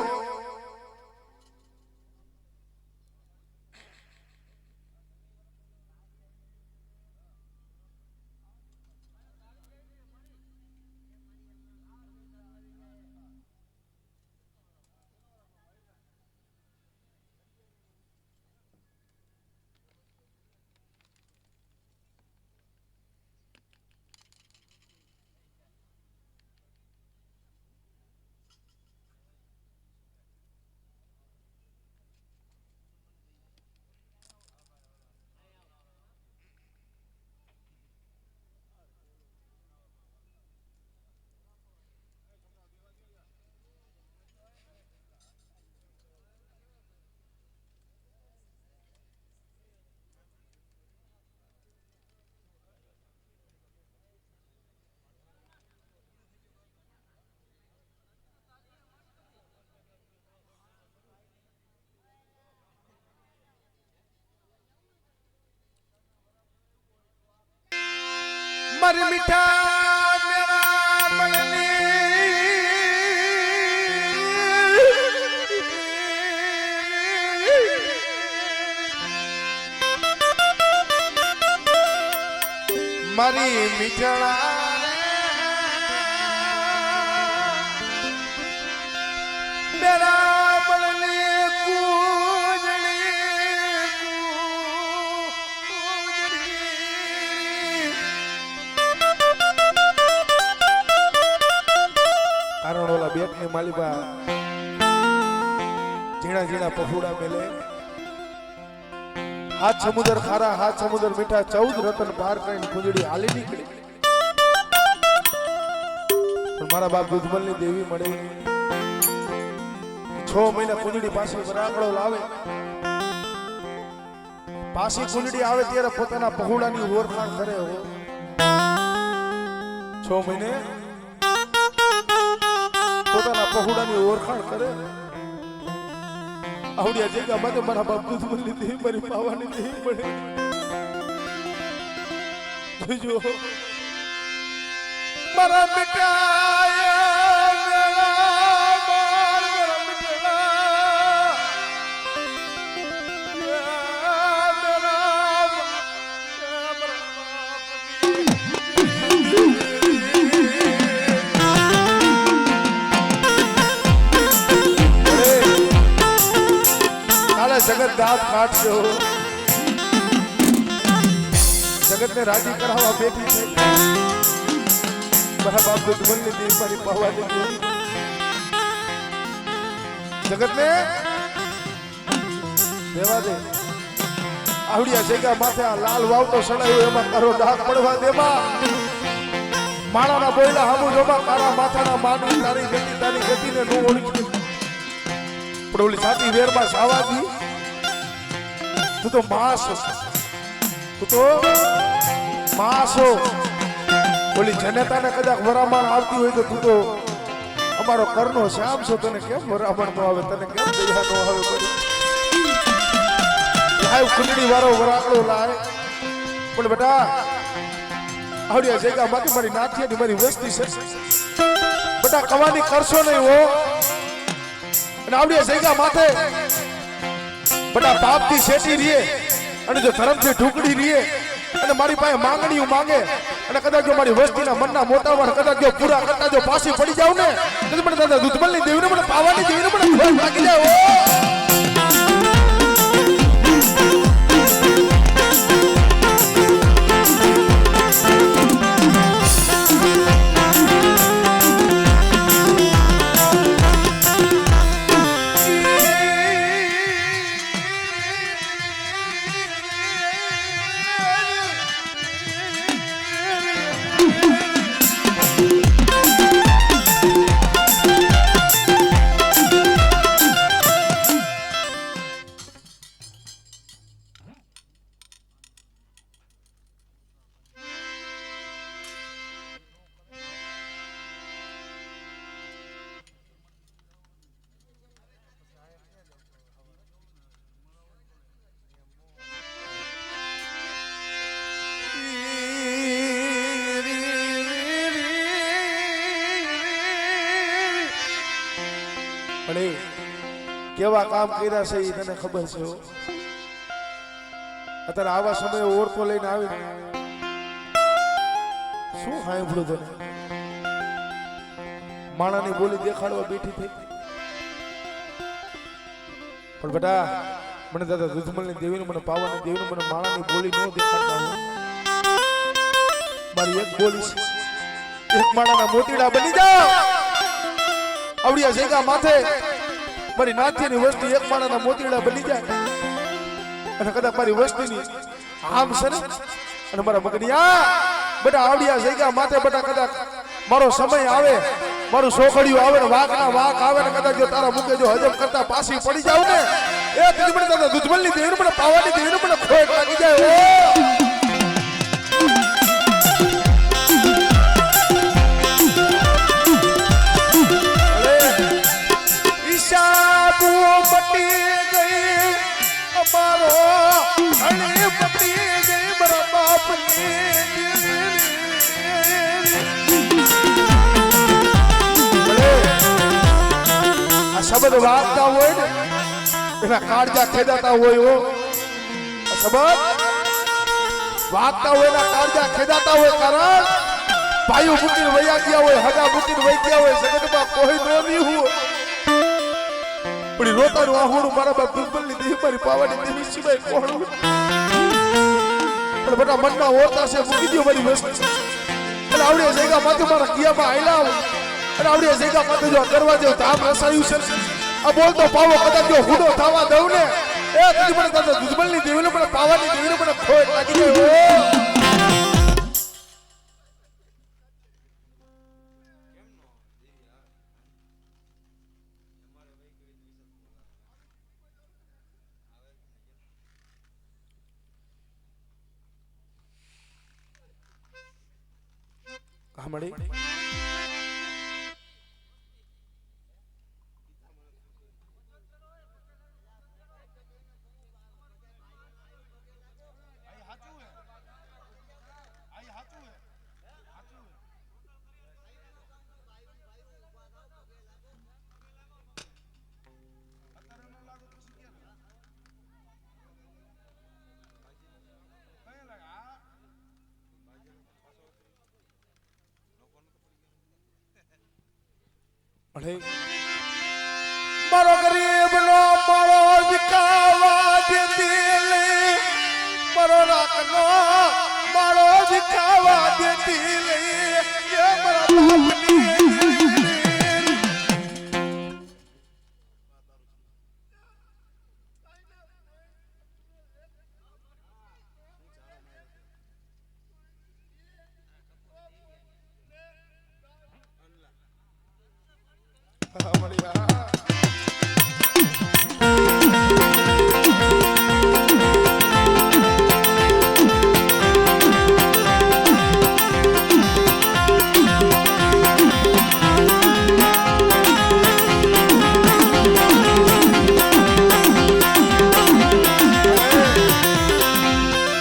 मर मिठा मेरा मरी मिठड़ा मेरा बड़ने કારણોલા બેટની માલિકા ઝીણા ઝીણા પફુડા મેલે હાથ સમુદ્ર ખારા હાથ સમુદ્ર મીઠા 14 રતન પાર કરીને કુંજડી હાલી નીકળી પણ મારા બાપ દુધમલની દેવી મળે 6 મહિના કુંજડી પાછી વરાકડો લાવે પાછી કુંજડી આવે ત્યારે પોતાના પહોળાની ઓળખાણ કરે 6 મહિને પોતાના પહોળાની ઓળખાણ કરે આવડિયા જગ્યા માટે મારા બાપ દુધમલની દેવી મારી પાવાની દેવી પડે જો મારા બેટા દાંત કાઢશો જગતને રાજી કરાવવા બેઠી છે મારા બાપ દુશ્મનની દિલ મારી પાવા દીધી જગતને દેવા દે આવડિયા જગ્યા માથે આ લાલ વાવતો સડાયો એમાં તારો ડાક પડવા દેમાં માણાના બોયલા હામુ જોમાં તારા માથાના માનવી તારી ગતિને નો ઓળખી પણ ઓલી છાતી વેરમાં સાવાજી તું તો માસ તું તો માસો ઓલી જનતાને કદાચ વરામણ આવતી હોય તો તું તો અમારો કરનો શ્યામ છો તને કેમ વરામણ નો આવે તને કેમ દયા નો આવે પડી લાય કુંડળી વાળો વરાકડો લાય પણ બેટા આવડિયા જગ્યા માંથી મારી નાથિયાની મારી વસ્તી છે બેટા કવાની કરશો નહીં હો અને આવડિયા જગ્યા માથે બેટા પાપથી શેટી રીએ અને જો ધર્મથી ઢુકડી રીએ અને મારી પાસે માંગણીઓ માંગે અને કદાચ જો મારી વસ્તીના મનના મોટા વાર કદાચ જો પૂરા કરતા જો પાછી પડી જાવ ને તો મને દાદા દૂધમલની દેવીને મને પાવાની દેવીને મને ખોટ લાગી જાય કેવા કામ કર્યા છે એ તને ખબર છે અત્યારે આવા સમયે ઓળખો લઈને આવી શું સાંભળ્યું તને માણાની બોલી દેખાડવા બેઠી થઈ પણ બેટા મને દાદા દુધમલની દેવીને મને પાવાની દેવીને મને માણાની બોલી ન દેખાડતા હું મારી એક બોલી છે એક માણાના મોતીડા બની જાઓ આવડિયા જગ્યા માથે મારી નાથીની વસ્તી એક માણાના મોતીડા બની જાય અને કદાચ મારી વસ્તીની આમ છે ને અને મારા મગનિયા બેટા આવડિયા જગ્યા માથે બેટા કદાચ મારો સમય આવે મારું સોખડિયું આવે ને વાઘના વાઘ આવે ને કદાચ જો તારા મુકે જો હજમ કરતા પાછી પડી જાવ ને એ તીજ મને દાદા દુધમલની દેવીને મને પાવાની દેવીને મને ખોટ લાગી જાય શબ્દ વાગતા હોય ને એના કાળજા ખેદાતા હોય હો શબ્દ વાગતા હોય એના કાળજા ખેદાતા હોય કારણ ભાઈઓ મૂકીને વયા ગયા હોય હગા મૂકીને વહી ગયા હોય જગતમાં કોઈ નો નહીં હોય પણ રોતાનું આહોણું મારા બાપ દુર્બલની દેહ મારી પાવાની દેવી સિવાય કોણ પણ બેટા મનમાં હોતા છે મૂકી દો મારી વસ્તુ અને આવડે જગ્યા માથે મારા કિયામાં આયલા અને આવડે જગ્યા માથે જો કરવા જેવું ધામ રસાયું છે આ બોલતો પાવો કદાચ જો હુડો થવા દઉં ને એ તીજ મને દાદા દુધમલની દેવીને મને પાવાની દેવીને મને ખોટ લાગી જાય મળી મારો ગરીબ નો મારો વિકાવા વેતી લઈ એ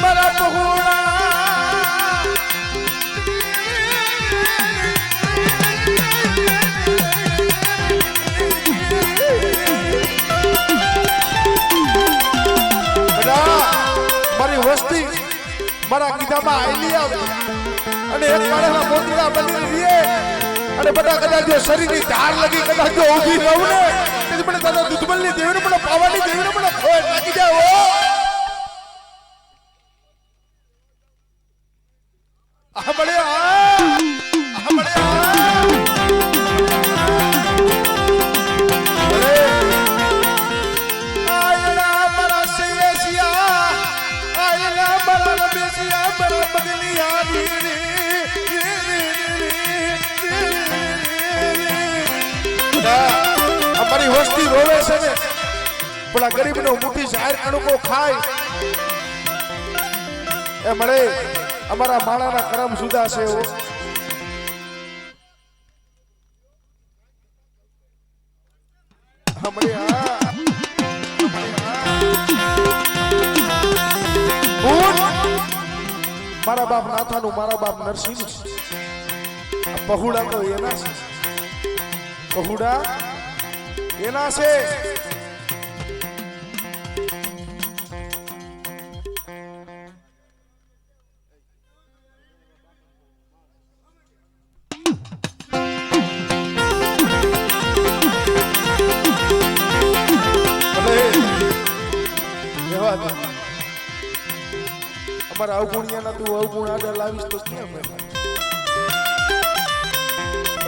મારા બાપની મારા કીધામાં આઈલી આવે અને એક કાળાના મોતીડા બની રહીએ અને બધા કદાચ જો શરીરની ધાર લગી કદાચ જો ઊભી રહું ને તો મને દાદા દુધમલની દેવીને મને પાવાની દેવીને મને ખોટ લાગી જાય ઓ આ બળે અમારી વસ્તી રોવે છે ને પેલા ગરીબનો મુઠ્ઠી જાહેર કણકો ખાય એ મળે અમારા માણાના કરમ જુદા છે એવો મારા બાપ નાથાનું મારા બાપ નરસિંહ પહુડા તો એના છે પહુડા એના છે અમારા અવગુણિયાના તું અવગુણ આદર લાવીશ તો ક્યાં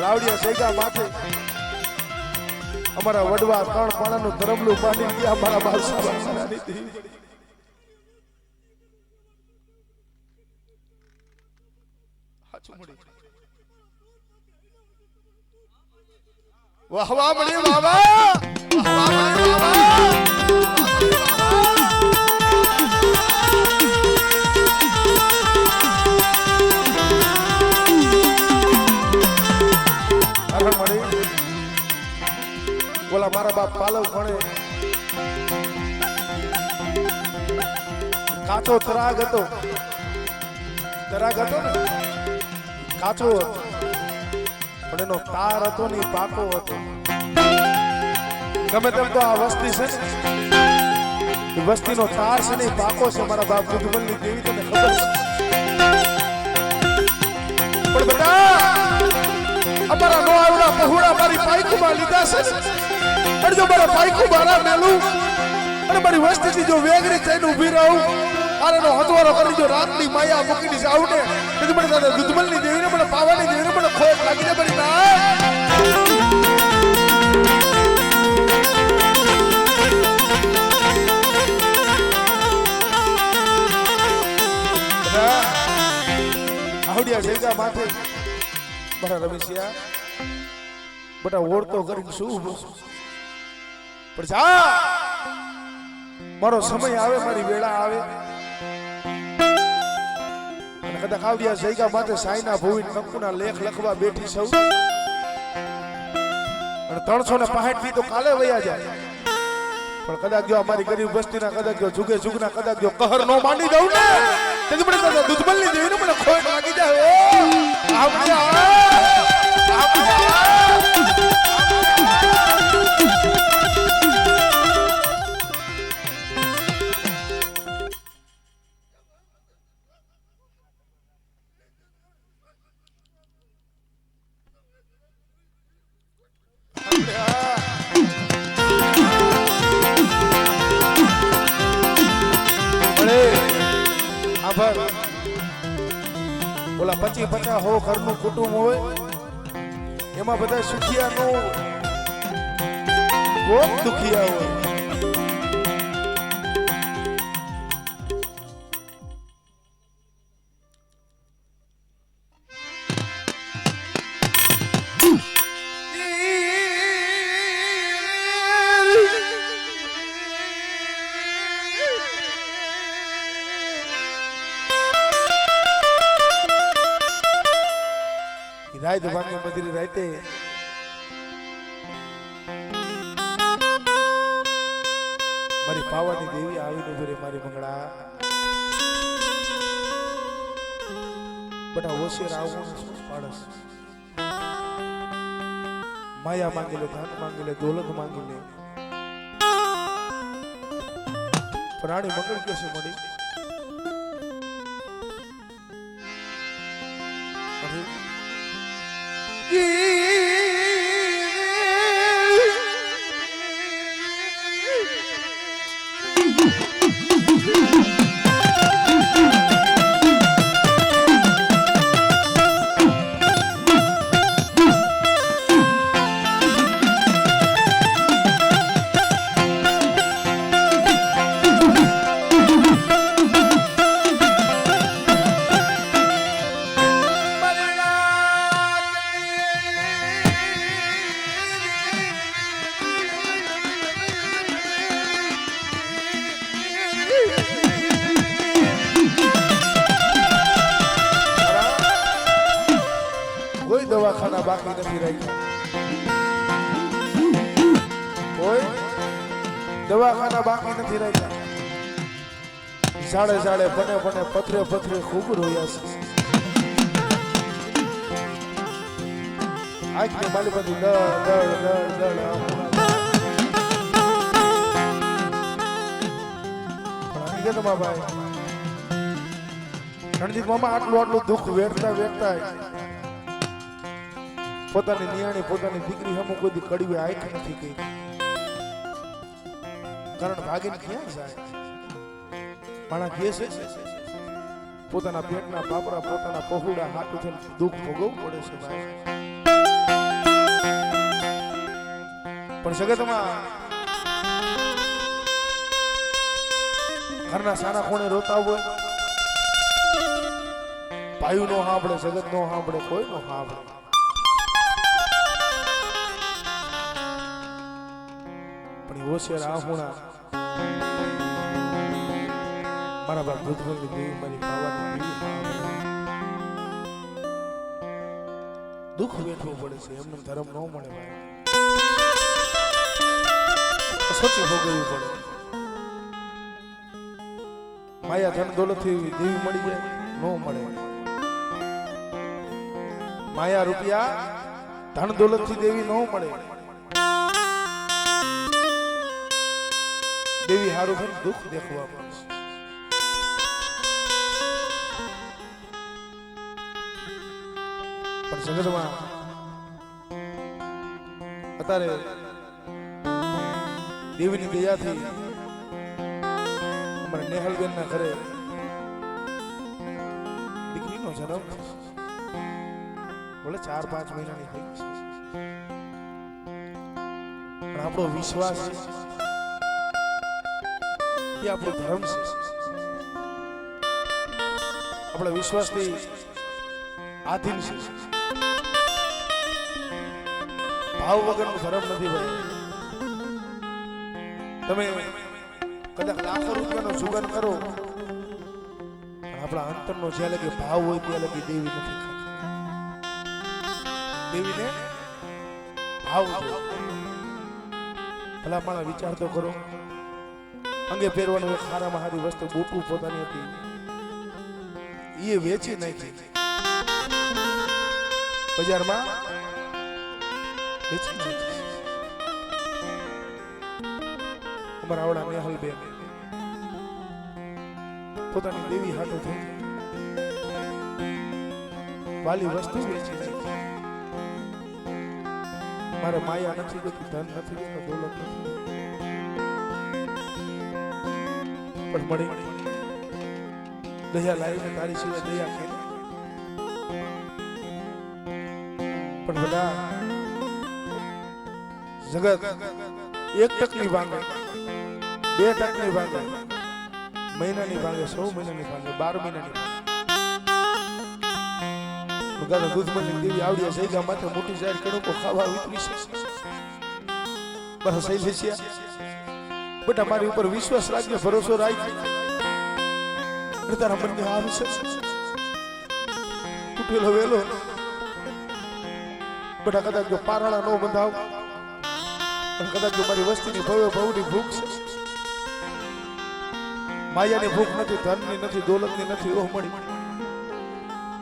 રાવડિયા સેગા માથે અમારા વડવા ત્રણ પાણાનું ધરમલું બાંધી ગયા અમારા બાદશાહ વાહ વાહ મળી વાહ વાહ બોલા મારા બાપ પાલવ ભણે કાચો તરાગ હતો ને કાચો હતો પણ એનો તાર હતો ને પાકો હતો ગમે તેમ તો આ વસ્તી છે ને વસ્તીનો તાર છે ને પાકો છે મારા બાપ દુધમલની દેવી તને ખબર છે પણ બેટા અમારા નો આવડા પહોળા મારી પાઈકુમાં લીધા છે અને જો મારા પાઈકુ મારા મેલું અને મારી વસ્તીથી જો વેગરી થઈને ઊભી રહું આનો હતવારો કરી જો રાતની માયા મૂકીને જાઉં ને તો મને દાદા દુધમલની દેવીને મને પાવાની દેવીને મને ખોટ લાગી જાય મારી ના આવડિયા જયગા માથે મારા રમેશિયા બટા ઓળતો કરીને શું ઉભો પણ જા મારો સમય આવે મારી વેળા આવે અને કદાચ આવડિયા જયગા માથે સાઈના ભૂવિ નકુના લેખ લખવા બેઠી સૌ અને 365 થી તો કાલે વયા જાય પણ કદાચ જો અમારી ગરીબ વસ્તીના કદાચ જો જુગે જુગના કદાચ જો કહર નો માંડી દઉં ને તેથી મને કદાચ દુધમલની દેવીને મને ખોટ લાગી જાય ઓ ઓલા 25-50 હો ઘરનું કુટુંબ હોય એમાં બધા સુખિયા નો કોક દુખિયા હોય. રાત ભાંગી મધરી રાતે મારી પાવાની દેવી આવીને ઉભી રહી. મારી મંગળા બટા હોશિયાર આવું શું પાડસ. માયા માંગી લે, ધન માંગી લે, દોલત માંગી લે, પ્રાણી મંગળ કેસે મળી. દવાખાના બાકી નથી રાખ્યા, કોઈ દવાખાના બાકી નથી રાખ્યા. ઝાડે ઝાડે બને બને પથરે પથરે ખૂબ રોયા છે. આંખની માલી બધી દળ દળ દળ દળ. ભાઈ રણજીત મામા આટલું આટલું દુઃખ વેઠતા વેઠતા પોતાની નિયાણી પોતાની દીકરી હમુ કોઈ કડવી આંખ નથી કહી. કારણ ભાગીને ક્યાં જાય માણા કહે છે પોતાના પેટના પાપડા પોતાના પહોળા હાથું દુઃખ ભોગવવું પડે છે ભાઈ. પણ જગતમાં ઘરના સારા કોણે રોતા હોય ભાઈ નો સાંભળે, જગત નો સાંભળે, કોઈ નો સાંભળે. હોશિયાર આહુણા મારા બાપ દૂધવંતી દેવી મારી પાવાની દેવી દુઃખ વેઠવું પડે છે. એમને ધર્મ ન મળે ભાઈ, સચ્ચે ભોગવવું પડે. માયા ધન દોલત થી દેવી મળી જાય ન મળે. માયા રૂપિયા ધન દોલત થી દેવી ન મળે. દેવી હારું ભાઈ દુઃખ દેખવા પડશે. પણ જગતમાં અત્યારે દેવીની દયાથી અમારા નેહલબેન ના ઘરે દીકરીનો જન્મ બોલે 4-5 મહિનાની થઈ છે. પણ આપણો વિશ્વાસ છે એ આપણો ધર્મ છે. આપણા વિશ્વાસથી આધીન છે. ભાવ વગરનો ધર્મ નથી ભાઈ. તમે કદાચ લાખો રૂપિયાનો જુગાર કરો પણ આપણા અંતરનો જ્યાં લગી ભાવ હોય ત્યાં લગી દેવી નથી ખાતી. દેવીને ભાવ ભલા માણા વિચાર તો કરો. અંગે પહેરવાનું એક હારામાં હારી વસ્તુ બૂટું પોતાની હતી એ વેચી નાખી બજારમાં વેચી નાખી. અમારા આવડા નેહલબેન પોતાની દેવી હાટો થઈ વાલી વસ્તુ વેચી નાખી. મારે માયા નથી દેતી, ધન નથી દેતો, દોલત નથી પણ મળી દયા લાવીને તારી સિવાય દયા કે પણ બધા જગત એક ટકની ભાંગે, બે ટકની ભાંગે, મહિનાની ભાંગે, 100 મહિનાની ભાંગે, 12 મહિનાની ભાંગે. બગાના દૂધમલની દેવી આવડી સૈગા માથે મોટી જાહેર કણકો ખાવા ઉતરી છે. બસ સહી લેશે બેટા, મારી ઉપર વિશ્વાસ રાખજે, ભરોસો રાખજે. તારા મનને આવશે તૂટેલો વેલો બેટા, કદાચ જો પારાળા નો બંધાવ અને કદાચ જો મારી વસ્તીની ભવની ભૂખ છે, માયાની ભૂખ નથી, ધનની નથી, દોલતની નથી, ઓહ મળી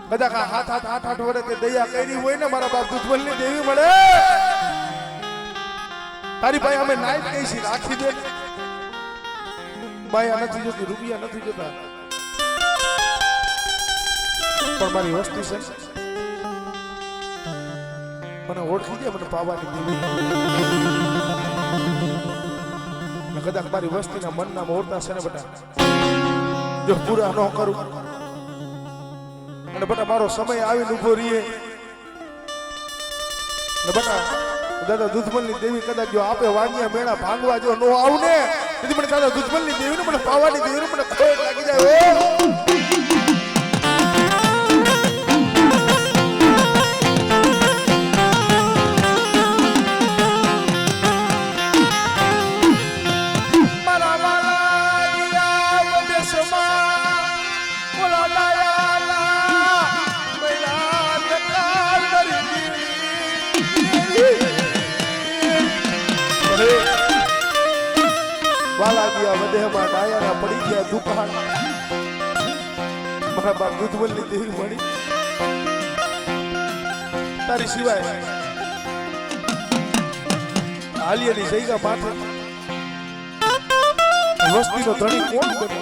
કદાચ હાથ 8 વર્ષે દયા કરી હોય ને મારા બાપ દુધમલની દેવી મળે તારી ભાઈ અમે નાઈટ કહીશી રાખી દે. માયા નથી જોતી, રૂપિયા નથી જોતા, પણ મારી વસ્તી છે મને ઓળખી જાય, મને પાવાની દેવી. કદાચ મારી વસ્તીના મનના મોરતા છે ને બેટા, જો પૂરા ન કરું અને બેટા મારો સમય આવીને ઉભો રહીએ ને બેટા, દાદા દૂધમલની દેવી કદાચ જો આપે વાણિયા મેળા ભાંગવા જો નો આવું ને, તેથી મને દાદા દૂધમલની દેવીને મને પાવાની દેવીને મને ખોટ લાગી જાય. વાલા ગયા વધેમાં ડાયાના પડી ગયા દુકાન, મારા બાપ દૂધમલની દેવી મળી તારી સિવાય હાલિયાની જઈગા માથે વસ્તીનો ધણી કોણ બને?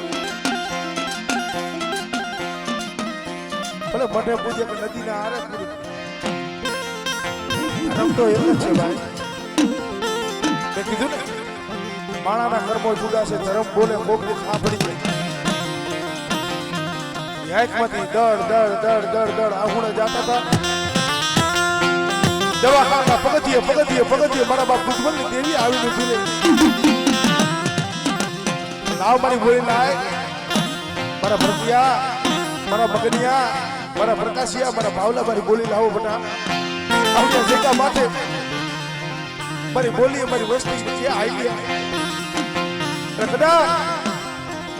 ભલે મઢે પૂજે કે નદીના આરે પૂરું, રમ તો એમ જ છે ભાઈ. મેં કીધું ને માણાના કર્મો જુદા છે, ધર્મ બોલે મોગની ખાપડી જાય. યાકમાંથી દડ આહુણે જાતા હતા દવાખાના પગથિયે મારા બાપ દુધમલની દેવી આવીને ઉભી રહી. લાવ મારી બોલી લાય, મારા ભરતિયા, મારા મગનિયા, મારા પ્રકાશિયા, મારા ભાવલા મારી બોલી લાવો બેટા. આવડ્યા જગ્યા માથે મારી બોલી મારી વસ્તી છે આઈડિયા કદાચ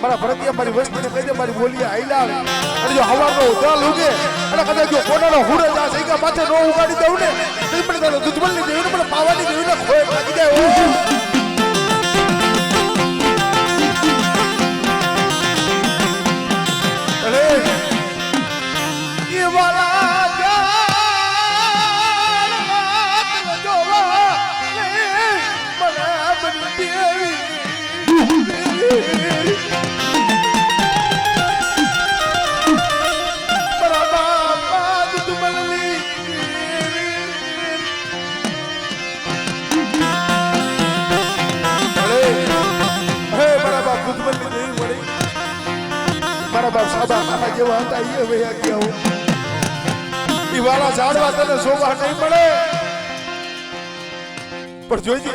મારા ભરતિયા મારી વસ્તીને કહી દે મારી બોલી આઈલા આવે અને જો હવાનો ઉધાલ ઉગે અને કદાચ જો કોનાનો હુડે આ જગ્યા માથે નો ઉગાડી દઉં ને તો મને તારો દૂધમલની દેવીને મને પાવાની દેવીને ખોટ લાગી જાય. અરે એ વાલા જેવા હતા એ વયા ગયા હું ઈ વાળા ઝાડવા તને શોભા નહીં મળે પણ જોઈજે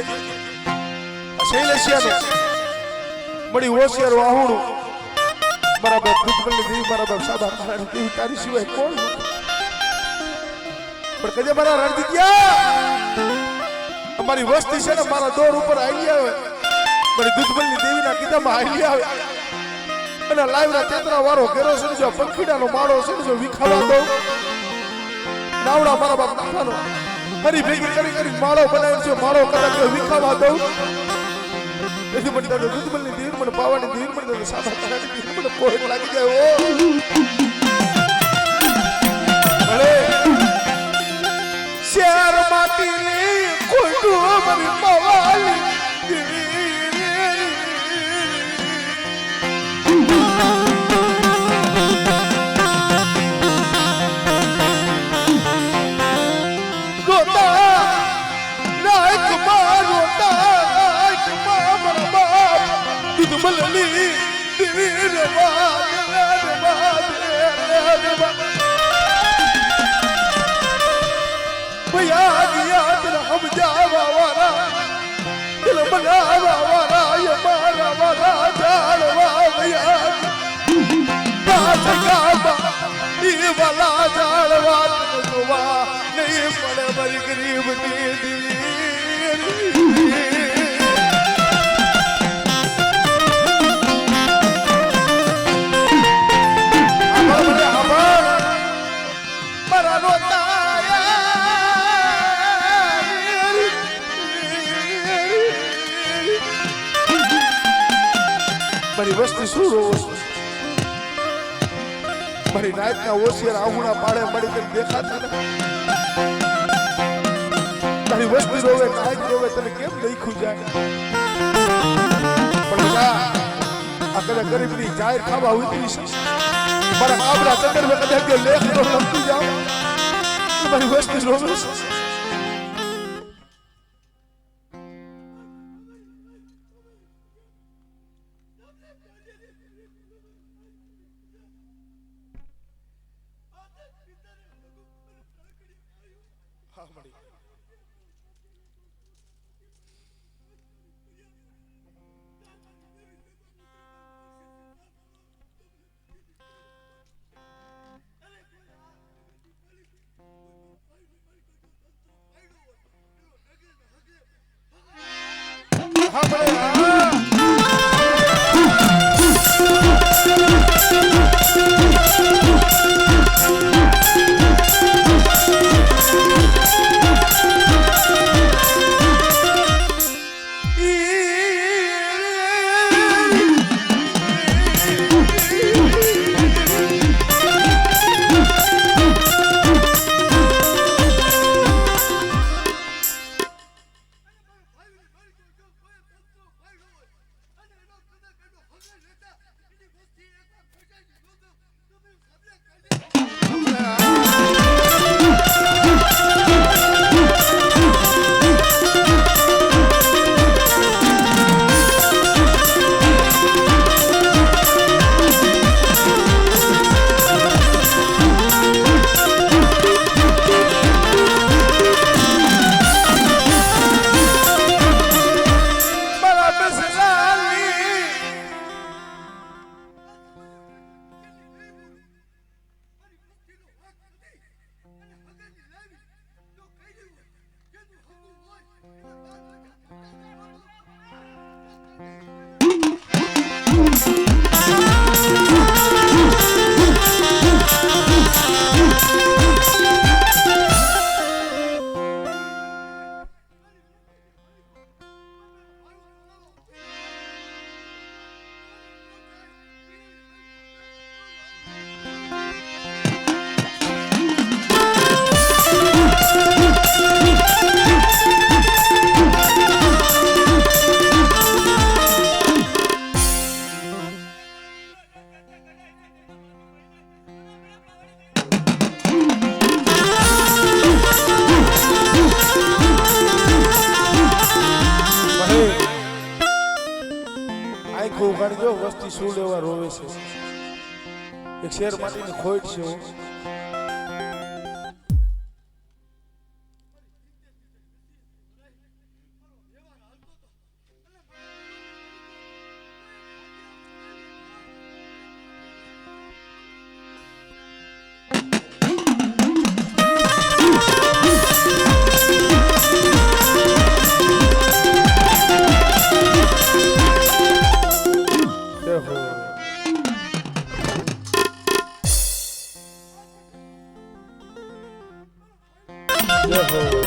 શૈલેષિયાને મળી હોશિયાર વાહુણું મારા બાપ દૂધમલની દેવી મારા બાપ સાબા મારાની દેવી તારી સિવાય કોણ પણ કદે મારા રણજીત્યા અમારી વસ્તી છે ને મારા દોર ઉપર આવી આવે મારી દૂધમલની દેવીના કીધામાં આવી આવે અને લાઈવના તેતરા વાળો ઘેરો છે જો પંખીડાનો માળો છે જો વિખાવા દઉં નાવડા મારા બાપ નાખવાનો હરી ભેગી કરી માળો બનાવ્યો છે માળો કદાચ વિખાવા દઉં એથી મને તારો દૂધમલની દેવી મને પાવાની દેવી મને સાદા તારાની દેવી મને પોહેટ લાગી જાય ઓ ભલે શેર માટીની કોઈ મને પાવાની દૂધમલની દેવી રે ભૈયા સમજાવા વાળા દિલ બનાવવા વાળા મારા વાળા જાળવા વયા ઈ વાલા જાળવા જોવા નહીં પડે મારી ગરીબ દીદી મારી વસ્તી શું રોવો છો મારી નાયકના ઓશિયાર આહુણા પાડે મળી તને દેખાતા ને તારી વસ્તી રોવે નાયક રોવે તને કેમ દેખું જાય પણ આ કદાચ ગરીબની જાહેર ખાવા ઉતરી છે મારા આપણા ચંદ્ર મેં કદાચ લેખ નો લખી જાવ મારી વસ્તી રોવે છે ઉગાડજો વસ્તી શું લેવા રોવે છે એક શેર માટીની ખોટ છે Yo.